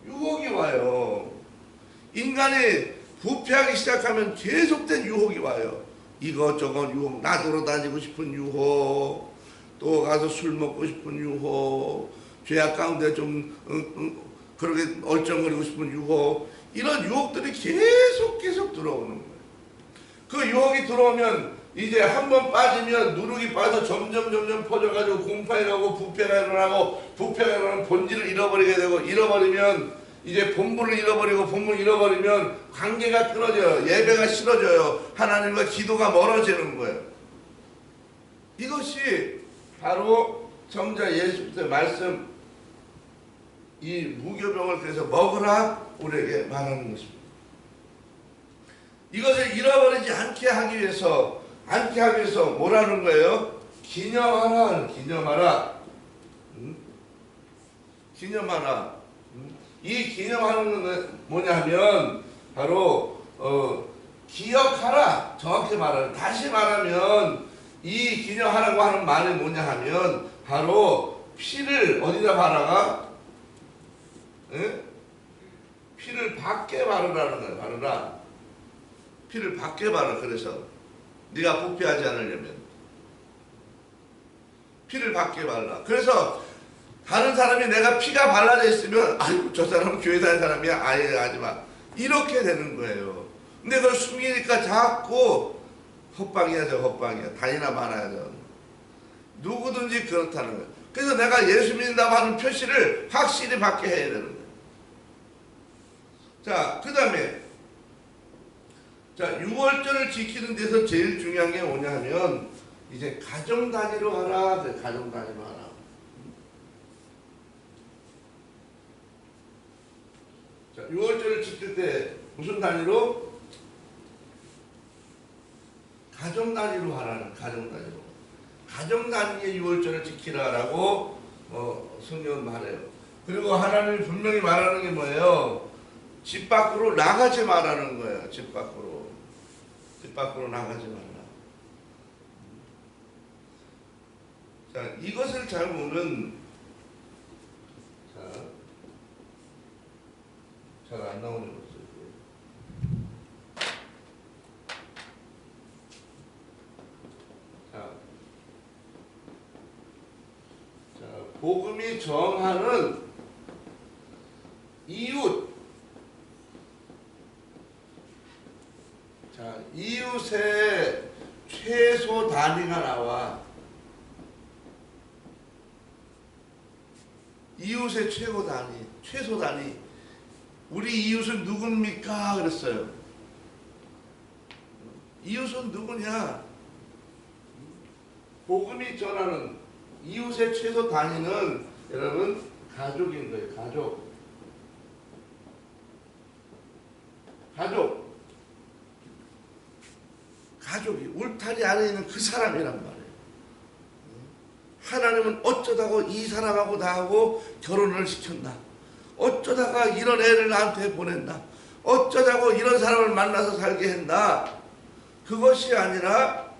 유혹이 와요. 인간이 부패하기 시작하면 계속된 유혹이 와요. 이것저것 유혹, 나돌아 다니고 싶은 유혹, 또 가서 술 먹고 싶은 유혹, 죄악 가운데 좀 그렇게 얼쩡거리고 싶은 유혹, 이런 유혹들이 계속 들어오는 거예요. 그 유혹이 들어오면 이제 한번 빠지면 누룩이 빠져 점점 퍼져가지고 공파에 가고 부패가 일어나고, 부패가 일어나면 본질을 잃어버리게 되고, 잃어버리면 이제 본분을 잃어버리고, 본분을 잃어버리면 관계가 끊어져요. 예배가 싫어져요. 하나님과 기도가 멀어지는 거예요. 이것이 바로 성자 예수 그리스도의 말씀, 이 무교병을 그래서 먹으라 우리에게 말하는 것입니다. 이것을 잃어버리지 않게 하기 위해서 뭐라는 거예요? 기념하라. 기념하라. 이 기념하는 건 뭐냐면 바로 기억하라. 정확히 말하면, 다시 말하면 이 기념하라고 하는 말이 뭐냐 하면 바로 피를 어디다 바라가? 피를 밖에 바르라는 거예요. 바르라. 피를 밖에 바르라. 그래서 네가 부패하지 않으려면 피를 밖에 바르라. 그래서 다른 사람이 내가 피가 발라져 있으면 아이고 저 사람은 교회 다니는 사람이야, 아예 하지마, 이렇게 되는 거예요. 근데 그걸 숨기니까 자꾸 헛방이야, 저 헛방이야, 다니나 말아야죠. 누구든지 그렇다는 거예요. 그래서 내가 예수 믿는다고 하는 표시를 확실히 받게 해야 되는 거예요. 자, 그 다음에 자, 6월절을 지키는 데서 제일 중요한 게 뭐냐 하면 이제 가정 단위로 하라. 가정 단위로 하라. 자, 6월절을 지킬 때 무슨 단위로? 가정 단위로 하라는, 가정 단위로. 가정 단위의 6월절을 지키라라고 성경은 말해요. 그리고 하나님이 분명히 말하는 게 뭐예요? 집 밖으로 나가지 말라는 거예요. 집 밖으로 나가지 말라. 자, 이것을 잘 보면 잘 안 나오는 거죠. 자, 복음이 정하는 이웃. 자, 이웃의 최소 단위가 나와. 이웃의 최소 단위. 우리 이웃은 누굽니까? 그랬어요. 이웃은 누구냐? 복음이 전하는 이웃의 최소 단위는 여러분 가족인 거예요. 가족이 울타리 안에 있는 그 사람이란 말이에요. 하나님은 어쩌다가 이 사람하고 나하고 결혼을 시켰나? 어쩌다가 이런 애를 나한테 보냈나? 어쩌다가 이런 사람을 만나서 살게 했나? 그것이 아니라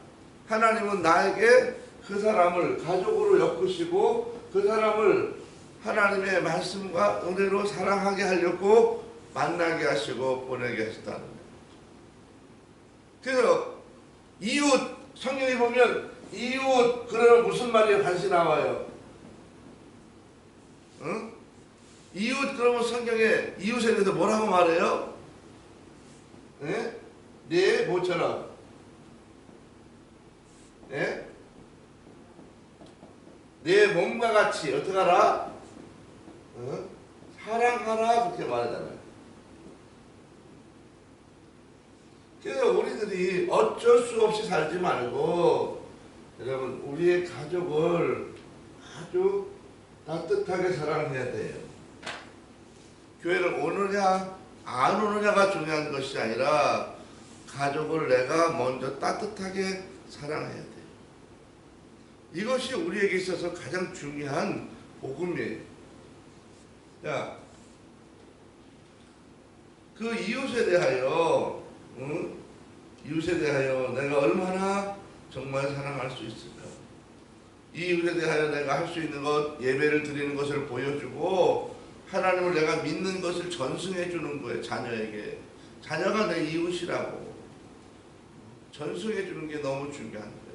하나님은 나에게 그 사람을 가족으로 엮으시고 그 사람을 하나님의 말씀과 은혜로 사랑하게 하려고 만나게 하시고 보내게 하셨다는 거예요. 그래서 이웃, 성경에 보면 이웃, 그러면 무슨 말이 다시 나와요? 응? 이웃, 그러면 성경에 이웃에 대해서 뭐라고 말해요? 네? 네, 뭐처럼? 네? 내 몸과 같이 어떻게 하라? 사랑하라, 그렇게 말하잖아요. 그래서 우리들이 어쩔 수 없이 살지 말고 여러분 우리의 가족을 아주 따뜻하게 사랑해야 돼요. 교회를 오느냐 안 오느냐가 중요한 것이 아니라 가족을 내가 먼저 따뜻하게 사랑해야 돼요. 이것이 우리에게 있어서 가장 중요한 복음이에요. 자, 그 이웃에 대하여 이웃에 대하여 내가 얼마나 정말 사랑할 수 있을까? 이웃에 대하여 내가 할 수 있는 것, 예배를 드리는 것을 보여주고 하나님을 내가 믿는 것을 전승해 주는 거예요. 자녀에게. 자녀가 내 이웃이라고 전승해 주는 게 너무 중요한 거예요.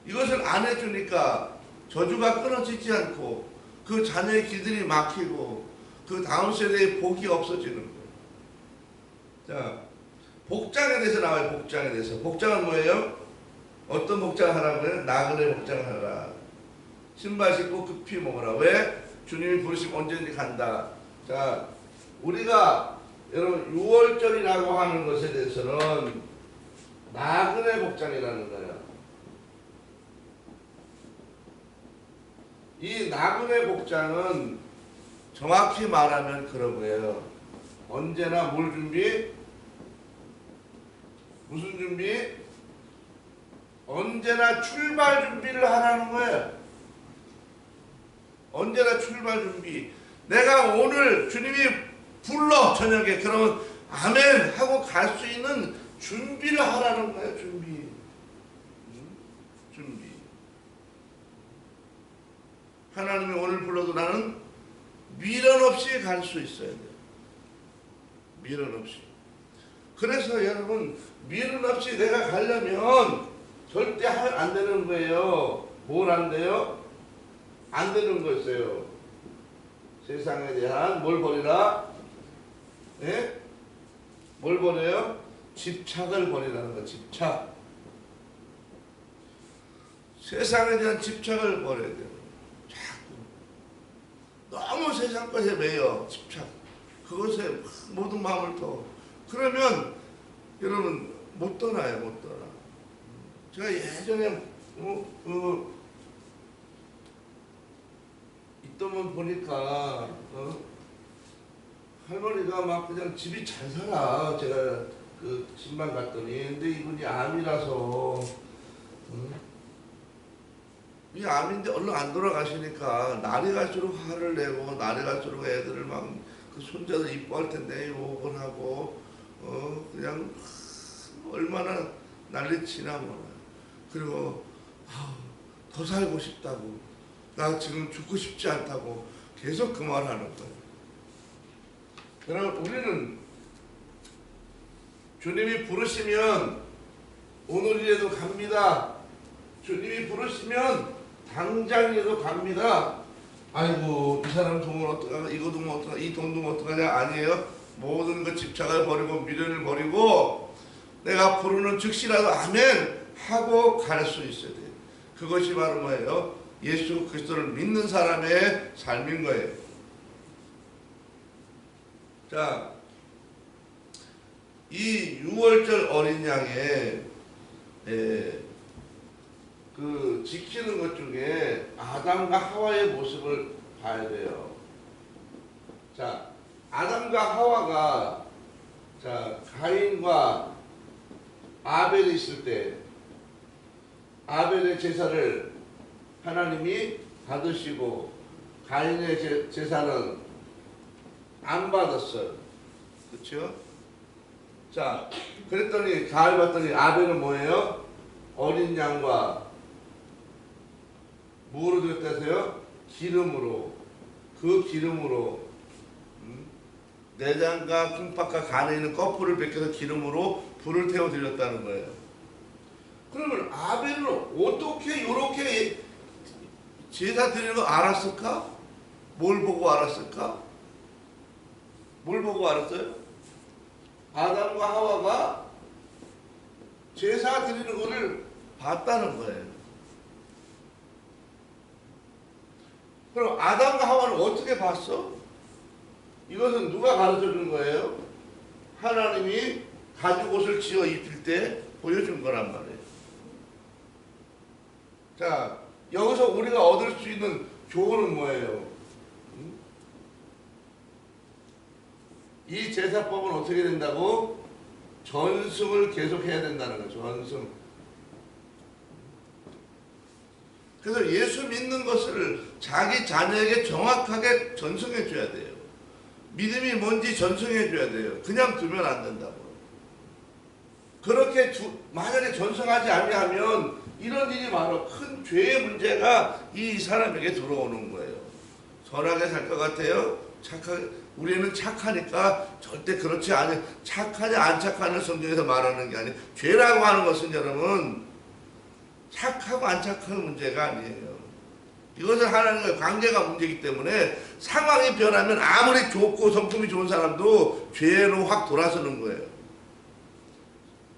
이것을 안 해주니까 저주가 끊어지지 않고 그 자녀의 길들이 막히고 그 다음 세대의 복이 없어지는 거예요. 자, 복장에 대해서 나와요. 복장에 대해서. 복장은 뭐예요? 어떤 복장을 하라고요? 나그네 복장을 하라. 신발 신고 급히 먹으라. 왜? 주님이 부르시면 언제든지 간다. 자, 우리가 여러분 6월절이라고 하는 것에 대해서는 나그네 복장이라는 거예요. 이 나그네 복장은 정확히 말하면 그런 거예요. 언제나 뭘 준비? 무슨 준비? 언제나 출발 준비를 하라는 거예요. 언제나 출발 준비. 내가 오늘 주님이 불러 저녁에 그러면 아멘 하고 갈 수 있는 준비를 하라는 거예요. 준비. 준비. 하나님이 오늘 불러도 나는 미련 없이 갈 수 있어야 돼요. 미련 없이. 그래서 여러분 미련 없이 내가 가려면 절대 안 되는 거예요. 뭘 안 돼요? 안 되는 거였어요. 세상에 대한 뭘 버리라? 예? 뭘 버려요? 집착을 버리라는 거. 집착. 세상에 대한 집착을 버려야 돼요. 자꾸 너무 세상 것에 매여 집착. 그것에 모든 마음을 더. 그러면 여러분 못 떠나요. 못 떠나. 제가 예전에 있던 분 보니까 할머니가 막 그냥 집이 잘 살아. 제가 그 집만 갔더니 근데 이분이 암이라서 이 암인데 얼른 안 돌아가시니까 날이 갈수록 화를 내고 날이 갈수록 애들을 막 그 손자들 이뻐할 텐데 욕을 하고 그냥 얼마나 난리치나 몰라. 그리고 더 살고 싶다고 나 지금 죽고 싶지 않다고 계속 그 말 하는 거예요. 그럼 우리는 주님이 부르시면 오늘이라도 갑니다. 주님이 부르시면 당장이라도 갑니다. 아이고 이 사람 돈은 어떡하냐, 이거 돈은 어떡하냐, 이 돈은 어떡하냐. 아니에요. 모든 그 집착을 버리고 미련을 버리고 내가 부르는 즉시라도 아멘 하고 갈 수 있어야 돼요. 그것이 바로 뭐예요? 예수 그리스도를 믿는 사람의 삶인 거예요. 자, 이 6월절 어린 양의 그 지키는 것 중에 아담과 하와의 모습을 봐야 돼요. 자, 아담과 하와가 자 가인과 아벨이 있을 때 아벨의 제사를 하나님이 받으시고 가인의 제사는 안 받았어요. 그렇죠? 자, 그랬더니 가을 봤더니 아벨은 뭐예요? 어린 양과 뭐로 드렸다세요? 기름으로. 그 기름으로 내장과 콩팥과 간에 있는 거풀을 벗겨서 기름으로 불을 태워 드렸다는 거예요. 그러면 아벨은 어떻게 이렇게 제사 드리는 거 알았을까? 뭘 보고 알았을까? 뭘 보고 알았어요? 아담과 하와가 제사 드리는 거를 봤다는 거예요. 그럼 아담과 하와는 어떻게 봤어? 이것은 누가 가르쳐 준 거예요? 하나님이 가죽 옷을 지어 입힐 때 보여준 거란 말이에요. 자, 여기서 우리가 얻을 수 있는 교훈은 뭐예요? 이 제사법은 어떻게 된다고? 전승을 계속해야 된다는 거죠. 전승. 그래서 예수 믿는 것을 자기 자녀에게 정확하게 전승해 줘야 돼요. 믿음이 뭔지 전승해 줘야 돼요. 그냥 두면 안 된다고. 그렇게 만약에 전승하지 아니하면 이런 일이 바로 큰 죄의 문제가 이 사람에게 들어오는 거예요. 선하게 살 것 같아요. 우리는 착하니까 절대 그렇지 않아요. 착하냐 안 착하냐 성경에서 말하는 게 아니에요. 죄라고 하는 것은 여러분 착하고 안 착한 문제가 아니에요. 이것은 하나님과의 관계가 문제이기 때문에 상황이 변하면 아무리 좋고 성품이 좋은 사람도 죄로 확 돌아서는 거예요.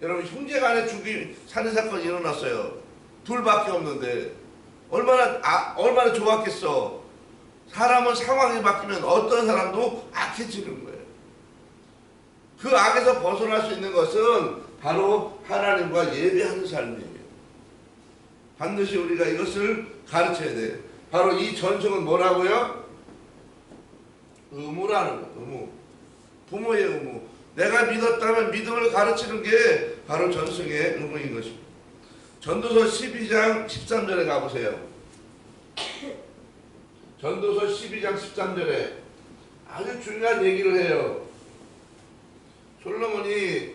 여러분 형제간에 살인 사건이 일어났어요. 둘밖에 없는데 얼마나 좋았겠어. 사람은 상황이 바뀌면 어떤 사람도 악해지는 거예요. 그 악에서 벗어날 수 있는 것은 바로 하나님과 예배하는 삶이에요. 반드시 우리가 이것을 가르쳐야 돼요. 바로 이 전승은 뭐라고요? 의무라는 거예요. 의무. 부모의 의무. 내가 믿었다면 믿음을 가르치는 게 바로 전승의 의무인 것입니다. 전도서 12장 13절에 가보세요. 전도서 12장 13절에 아주 중요한 얘기를 해요. 솔로몬이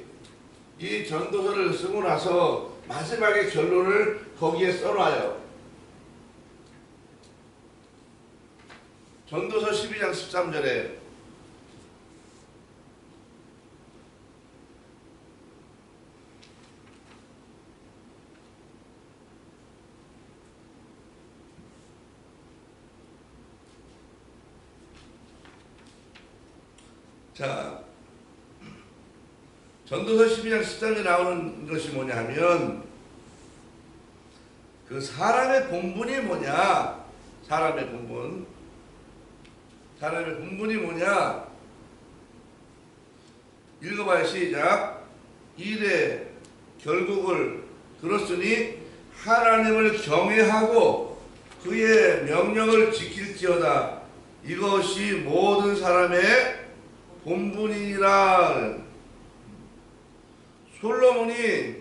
이 전도서를 쓰고 나서 마지막에 결론을 거기에 써놔요. 전도서 12장 13절에 자, 전도서 12장 13절에 나오는 것이 뭐냐 하면 그 사람의 본분이 뭐냐? 사람의 본분이 뭐냐? 읽어봐요. 시작. 일의 결국을 들었으니 하나님을 경외하고 그의 명령을 지킬지어다. 이것이 모든 사람의 본분이니라. 솔로몬이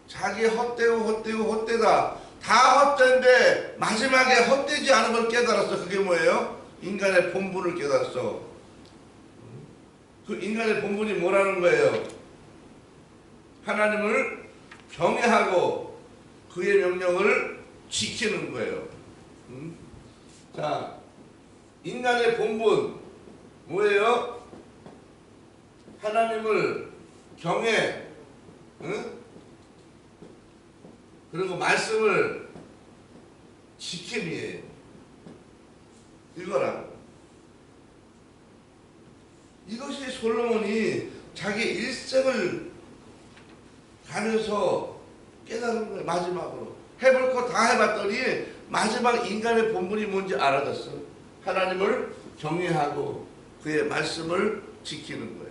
자기 헛되다. 다 헛된데 마지막에 헛되지 않은 걸 깨달았어. 그게 뭐예요? 인간의 본분을 깨달았어. 그 인간의 본분이 뭐라는 거예요? 하나님을 경외하고 그의 명령을 지키는 거예요. 자, 인간의 본분 뭐예요? 하나님을 경외, 그리고 말씀을 지킴이에요. 읽어라. 이것이 솔로몬이 자기 일생을 가면서 깨달은 거예요. 마지막으로 해볼 거 다 해봤더니 마지막 인간의 본분이 뭔지 알아졌어. 하나님을 경외하고 그의 말씀을 지키는 거예요.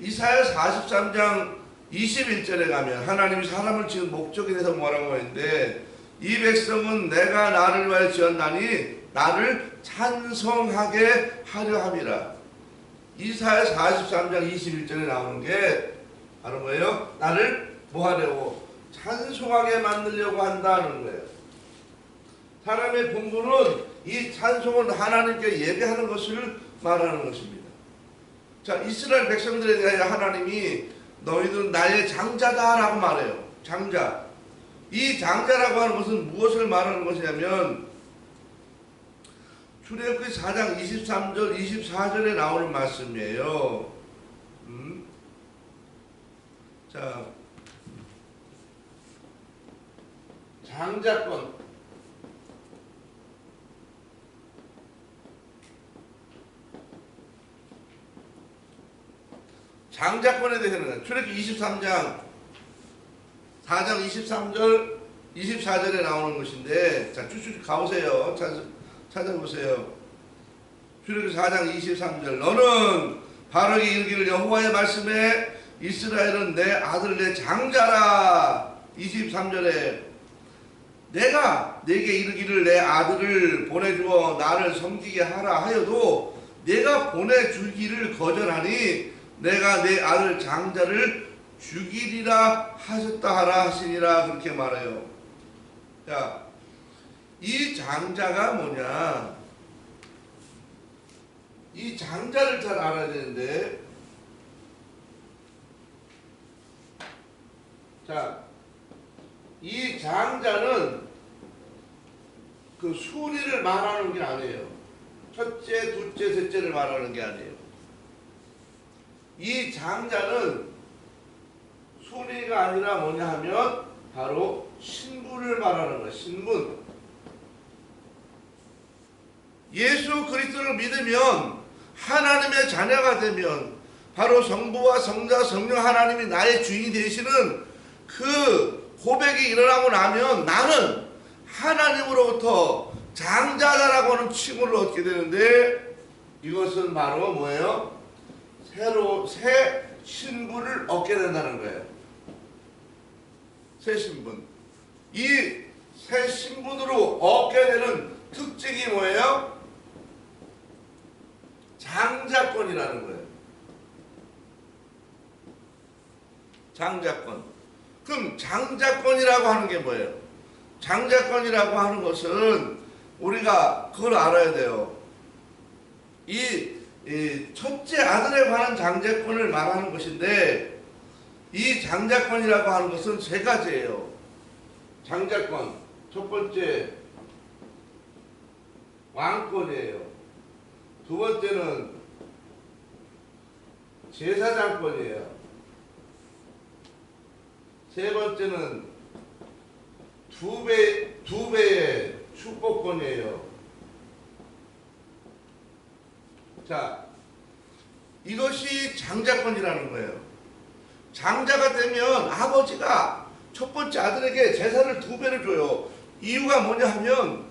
이사야 43장 21절에 가면 하나님이 사람을 지은 목적에 대해서 뭐라고 하는데 이 백성은 내가 나를 위하여 지었나니 나를 찬송하게 하려 함이라. 이사야 43장 21절에 나오는 게 바로 뭐예요? 나를 뭐 하려고? 찬송하게 만들려고 한다는 거예요. 사람의 본분은 이 찬송은 하나님께 예배하는 것을 말하는 것입니다. 자, 이스라엘 백성들에 대하여 하나님이 너희들은 나의 장자다라고 말해요. 장자. 이 장자라고 하는 것은 무엇을 말하는 것이냐면 출애굽기 4장 23절 24절에 나오는 말씀이에요. 자, 장자권. 장자권에 대해서는 출애굽기 23장 4장 23절 24절에 나오는 것인데, 자, 쭉쭉 가보세요. 찾아보세요. 출애굽기 4장 23절. 너는 바로에게 이르기를 여호와의 말씀에 이스라엘은 내 아들 내 장자라. 23절에 내가 내게 이르기를 내 아들을 보내주어 나를 섬기게 하라 하여도 내가 보내주기를 거절하니 내가 내 아들 장자를 죽이리라 하셨다 하라 하시니라. 그렇게 말해요. 자, 이 장자가 뭐냐? 이 장자를 잘 알아야 되는데, 자, 이 장자는 그 순위를 말하는 게 아니에요. 첫째, 둘째, 셋째를 말하는 게 아니에요. 이 장자는 순위가 아니라 뭐냐 하면 바로 신분을 말하는 거예요. 신분. 예수 그리스도를 믿으면 하나님의 자녀가 되면 바로 성부와 성자 성령 하나님이 나의 주인이 되시는 그 고백이 일어나고 나면 나는 하나님으로부터 장자라고 하는 칭호를 얻게 되는데 이것은 바로 뭐예요? 새 신분을 얻게 된다는 거예요. 새 신분. 이 새 신분으로 얻게 되는 특징이 뭐예요? 장자권이라는 거예요. 장자권. 그럼 장자권이라고 하는 게 뭐예요? 장자권이라고 하는 것은 우리가 그걸 알아야 돼요. 이 첫째 아들에 관한 장자권을 말하는 것인데 이 장자권이라고 하는 것은 세 가지예요. 장자권. 첫 번째 왕권이에요. 두 번째는 제사장권이에요. 세 번째는 두 배의 축복권이에요. 자, 이것이 장자권이라는 거예요. 장자가 되면 아버지가 첫 번째 아들에게 재산을 2배를 줘요. 이유가 뭐냐 하면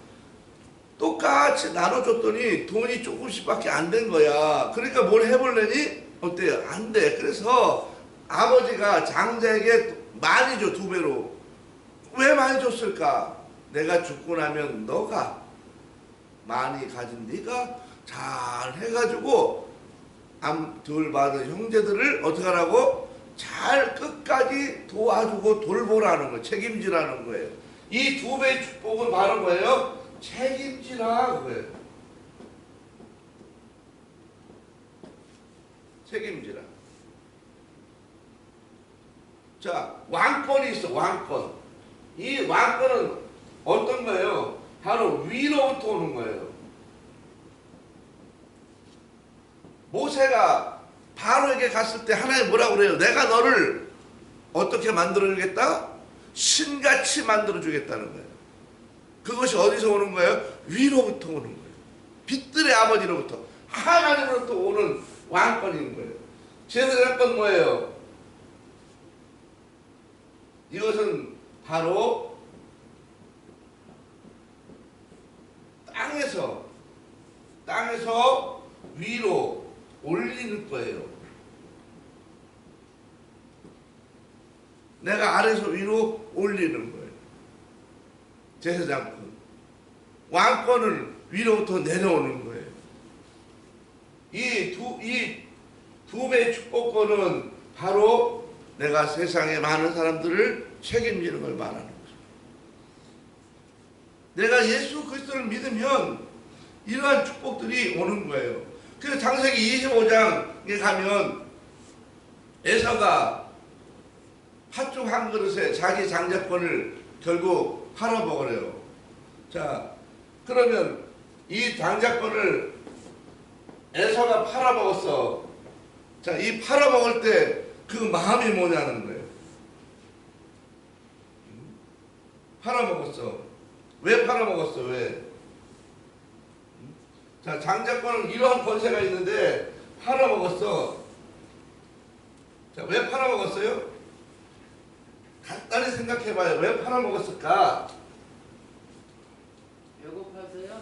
똑같이 나눠줬더니 돈이 조금씩밖에 안 된 거야. 그러니까 뭘 해볼래니? 어때요? 안 돼. 그래서 아버지가 장자에게 많이 줘, 2배로. 왜 많이 줬을까? 내가 죽고 나면 너가 많이 가진 네가 잘 해가지고 암들 받은 형제들을 어떻게 하라고? 잘 끝까지 도와주고 돌보라는 거예요. 책임지라는 거예요. 이 2배의 축복은 바로 뭐예요? 책임지라 그거예요. 책임지라. 자, 왕권이 있어. 왕권. 이 왕권은 어떤 거예요? 바로 위로부터 오는 거예요. 모세가 바로에게 갔을 때 하나님 뭐라고 그래요? 내가 너를 어떻게 만들어주겠다? 신같이 만들어주겠다는 거예요. 그것이 어디서 오는 거예요? 위로부터 오는 거예요. 빛들의 아버지로부터 하나님으로부터 오는 왕권인 거예요. 제사장권 뭐예요? 이것은 바로 땅에서 위로 올리는 거예요. 내가 아래에서 위로 올리는 거예요. 제사장권. 왕권은 위로부터 내려오는 거예요. 이 두 배의 축복권은 바로 내가 세상의 많은 사람들을 책임지는 걸 말하는 거죠. 내가 예수 그리스도를 믿으면 이러한 축복들이 오는 거예요. 그래서 창세기 25장에 가면 에서가 팥죽 한 그릇에 자기 장자권을 결국 팔아먹으래요. 자, 그러면 이 장자권을 에서가 팔아먹었어. 자, 이 팔아먹을 때 그 마음이 뭐냐는 거예요. 팔아먹었어. 왜 팔아먹었어? 왜? 자, 장자권은 이러한 권세가 있는데 팔아먹었어. 자, 왜 팔아먹었어요? 간단히 생각해봐요. 왜 팔아먹었을까? 배고파서요?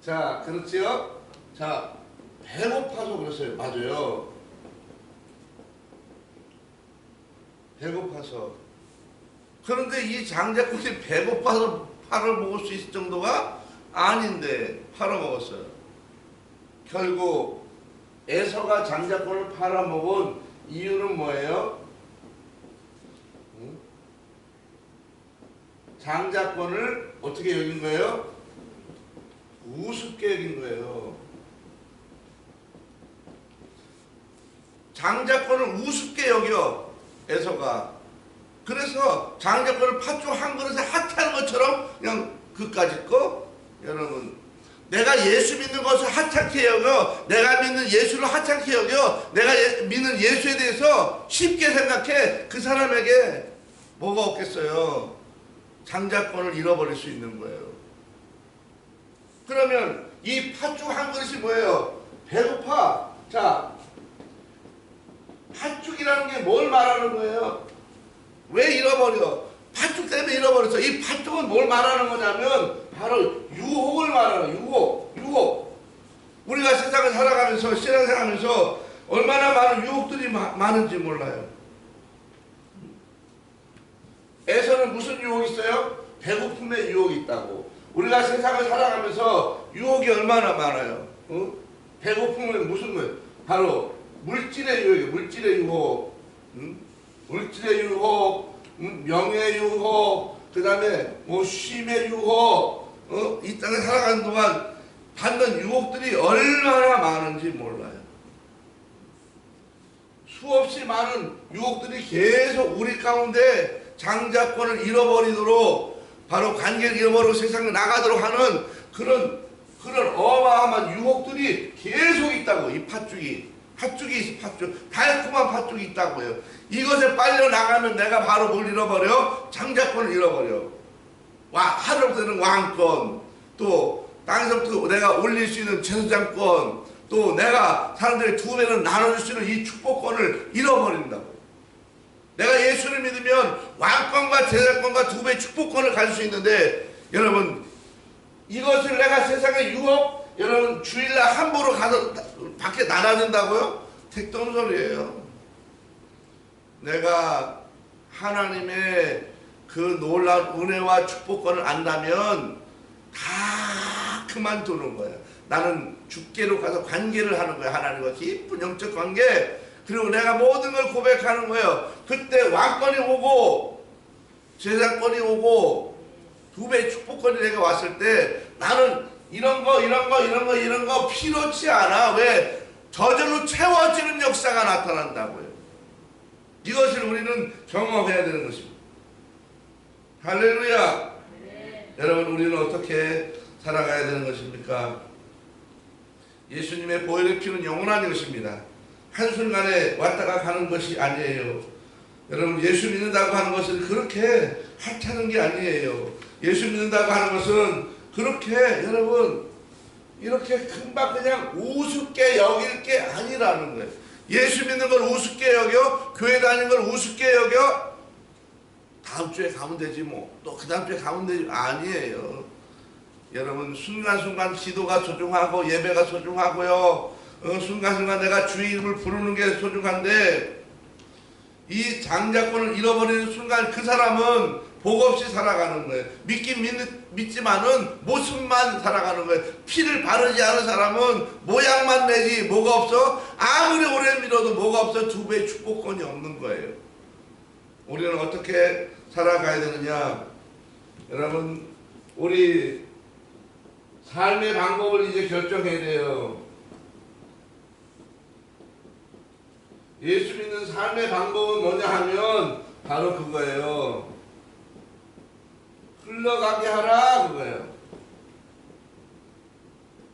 자, 그렇지요? 자, 배고파서 그랬어요. 맞아요. 배고파서. 그런데 이 장자권이 배고파서 팔아먹을 수 있을 정도가 아닌데 팔아먹었어요. 결국 에서가 장자권을 팔아먹은 이유는 뭐예요? 장자권을 어떻게 여긴 거예요? 우습게 여긴 거예요. 장자권을 우습게 여겨 에서가. 그래서 장자권을 팥죽 한 그릇에 하찮은 것처럼 그냥 그까짓 거 여러분 내가 예수 믿는 것을 하찮게 여겨, 내가 믿는 예수를 하찮게 여겨, 내가 믿는 예수에 대해서 쉽게 생각해. 그 사람에게 뭐가 없겠어요? 장자권을 잃어버릴 수 있는 거예요. 그러면 이 팥죽 한 그릇이 뭐예요? 배고파. 자, 팥죽이라는 게 뭘 말하는 거예요? 왜 잃어버려? 팥죽 때문에 잃어버렸어. 이 팥죽은 뭘 말하는 거냐면 바로 유혹을 말하는 유혹. 우리가 세상을 살아가면서 신앙생활하면서 얼마나 많은 유혹들이 많은지 몰라요. 에서는 무슨 유혹이 있어요? 배고픔의 유혹이 있다고. 우리가 세상을 살아가면서 유혹이 얼마나 많아요. 배고픔은 무슨 거예요? 바로 물질의 유혹이에요. 물질의 유혹. 물질의 유혹, 명예의 유혹, 그 다음에 뭐 쉼의 유혹, 이 땅에 살아가는 동안 받는 유혹들이 얼마나 많은지 몰라요. 수없이 많은 유혹들이 계속 우리 가운데 장자권을 잃어버리도록, 바로 관계를 잃어버리고 세상에 나가도록 하는 그런 어마어마한 유혹들이 계속 있다고. 이 팥죽이 달콤한 팥죽이 있다고요. 이것에 빨려 나가면 내가 바로 뭘 잃어버려? 장자권을 잃어버려. 하늘부터는 왕권, 또 땅에서부터 내가 올릴 수 있는 제사장권, 또 내가 사람들의 두 배는 나눠줄 수 있는 이 축복권을 잃어버린다고. 내가 예수를 믿으면 왕권과 제사권과 두 배의 축복권을 가질 수 있는데, 여러분 이것을 내가 세상의 유혹, 여러분 주일날 함부로 가서 밖에 나눠준다고요? 택도 없는 소리예요. 내가 하나님의 그 놀라운 은혜와 축복권을 안다면 다 그만두는 거야. 나는 주께로 가서 관계를 하는 거야. 하나님과 깊은 영적 관계. 그리고 내가 모든 걸 고백하는 거예요. 그때 왕권이 오고 제사권이 오고 두 배의 축복권이 내가 왔을 때 나는 이런 거 필요치 않아. 왜? 저절로 채워지는 역사가 나타난다고요. 이것을 우리는 경험해야 되는 것입니다. 할렐루야. 네. 여러분, 우리는 어떻게 살아가야 되는 것입니까? 예수님의 보혈의 피는 영원한 것입니다. 한순간에 왔다가 가는 것이 아니에요. 여러분, 예수 믿는다고 하는 것은 그렇게 하찮은 게 아니에요. 예수 믿는다고 하는 것은 그렇게 여러분 이렇게 금방 그냥 우습게 여길 게 아니라는 거예요. 예수 믿는 걸 우습게 여겨? 교회 다니는 걸 우습게 여겨? 다음 주에 가면 되지 뭐. 또 그 다음 주에 가면 되지. 아니에요. 여러분, 순간순간 기도가 소중하고 예배가 소중하고요. 순간순간 내가 주의 이름을 부르는 게 소중한데, 이 장자권을 잃어버리는 순간 그 사람은 복 없이 살아가는 거예요. 믿지만은 모습만 살아가는 거예요. 피를 바르지 않은 사람은 모양만 내지 뭐가 없어? 아무리 오래 믿어도 뭐가 없어? 두 배의 축복권이 없는 거예요. 우리는 어떻게 살아가야 되느냐? 여러분, 우리 삶의 방법을 이제 결정해야 돼요. 예수 믿는 삶의 방법은 뭐냐 하면 바로 그거예요. 흘러가게 하라, 그거예요.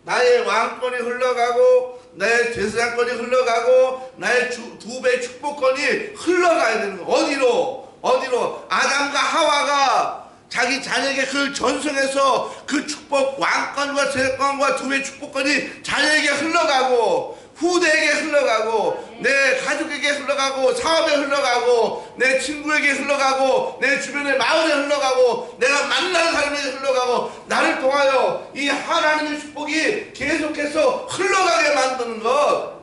나의 왕권이 흘러가고 나의 제사장권이 흘러가고 나의 두 배의 축복권이 흘러가야 되는 거예요. 어디로? 아담과 하와가 자기 자녀에게 그걸 전송해서 그 축복, 왕권과 제사권과 두 배의 축복권이 자녀에게 흘러가고 후대에게 흘러가고 내 가족에게 흘러가고 사업에 흘러가고 내 친구에게 흘러가고 내 주변의 마을에 흘러가고 내가 만나는 사람에게 흘러가고 나를 통하여 이 하나님의 축복이 계속해서 흘러가게 만드는 것,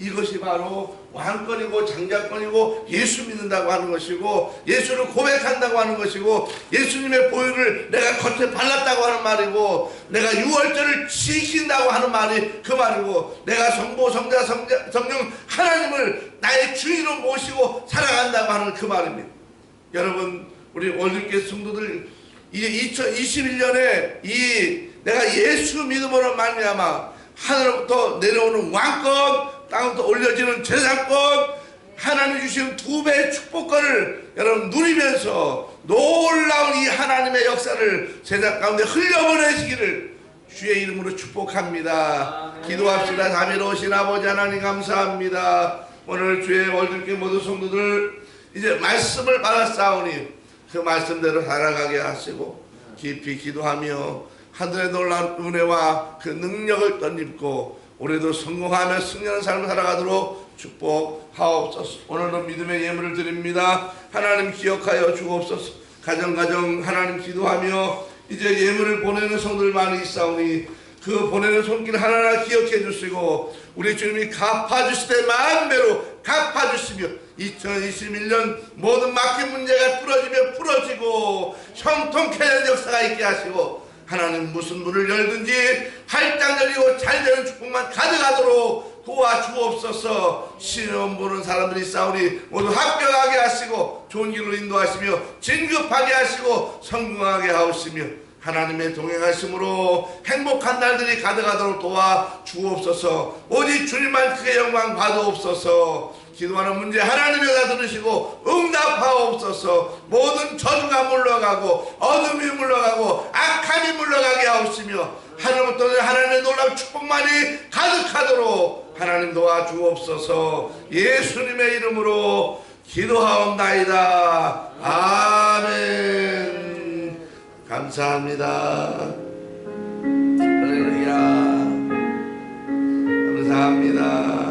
이것이 바로 왕권이고 장자권이고 예수 믿는다고 하는 것이고 예수를 고백한다고 하는 것이고 예수님의 보혈을 내가 겉에 발랐다고 하는 말이고 내가 유월절을 지킨다고 하는 말이 그 말이고 내가 성부 성자 성령 하나님을 나의 주인으로 모시고 살아간다고 하는 그 말입니다. 여러분, 우리 월드교회 성도들 이제 2021년에 이 내가 예수 믿음으로 말미암아 하늘로부터 내려오는 왕권, 땅부터 올려지는 제사권, 하나님 주신 두 배의 축복권을 여러분 누리면서 놀라운 이 하나님의 역사를 세상 가운데 흘려보내시기를 주의 이름으로 축복합니다. 기도합시다. 자비로우신 아버지 하나님 감사합니다. 오늘 주의 월드교회 모든 성도들 이제 말씀을 받았사오니 그 말씀대로 살아가게 하시고 깊이 기도하며 하늘의 놀라운 은혜와 그 능력을 덧입고 올해도 성공하며 승리하는 삶을 살아가도록 축복하옵소서. 오늘도 믿음의 예물을 드립니다. 하나님 기억하여 주옵소서. 가정 하나님 기도하며 이제 예물을 보내는 성도들 많이 있사오니 그 보내는 손길 하나하나 기억해 주시고 우리 주님이 갚아주시되 만배로 갚아주시며 2021년 모든 막힌 문제가 풀어지고 형통케 하는 역사가 있게 하시고 하나님 무슨 문을 열든지 활짝 열리고 잘되는 축복만 가득하도록 도와주옵소서. 시험 보는 사람들이 싸우니 모두 합격하게 하시고 좋은 길로 인도하시며 진급하게 하시고 성공하게 하옵시며 하나님의 동행하심으로 행복한 날들이 가득하도록 도와주옵소서. 오직 주님만 크게 영광 받으옵소서. 기도하는 문제 하나님이 다 들으시고 응답하옵소서. 모든 저주가 물러가고 어둠이 물러가고 악함이 물러가게 하옵시며 하늘부터 하나님의 놀라운 축복만이 가득하도록 하나님 도와주옵소서. 예수님의 이름으로 기도하옵나이다. 아멘. 감사합니다. 할렐루야. 감사합니다.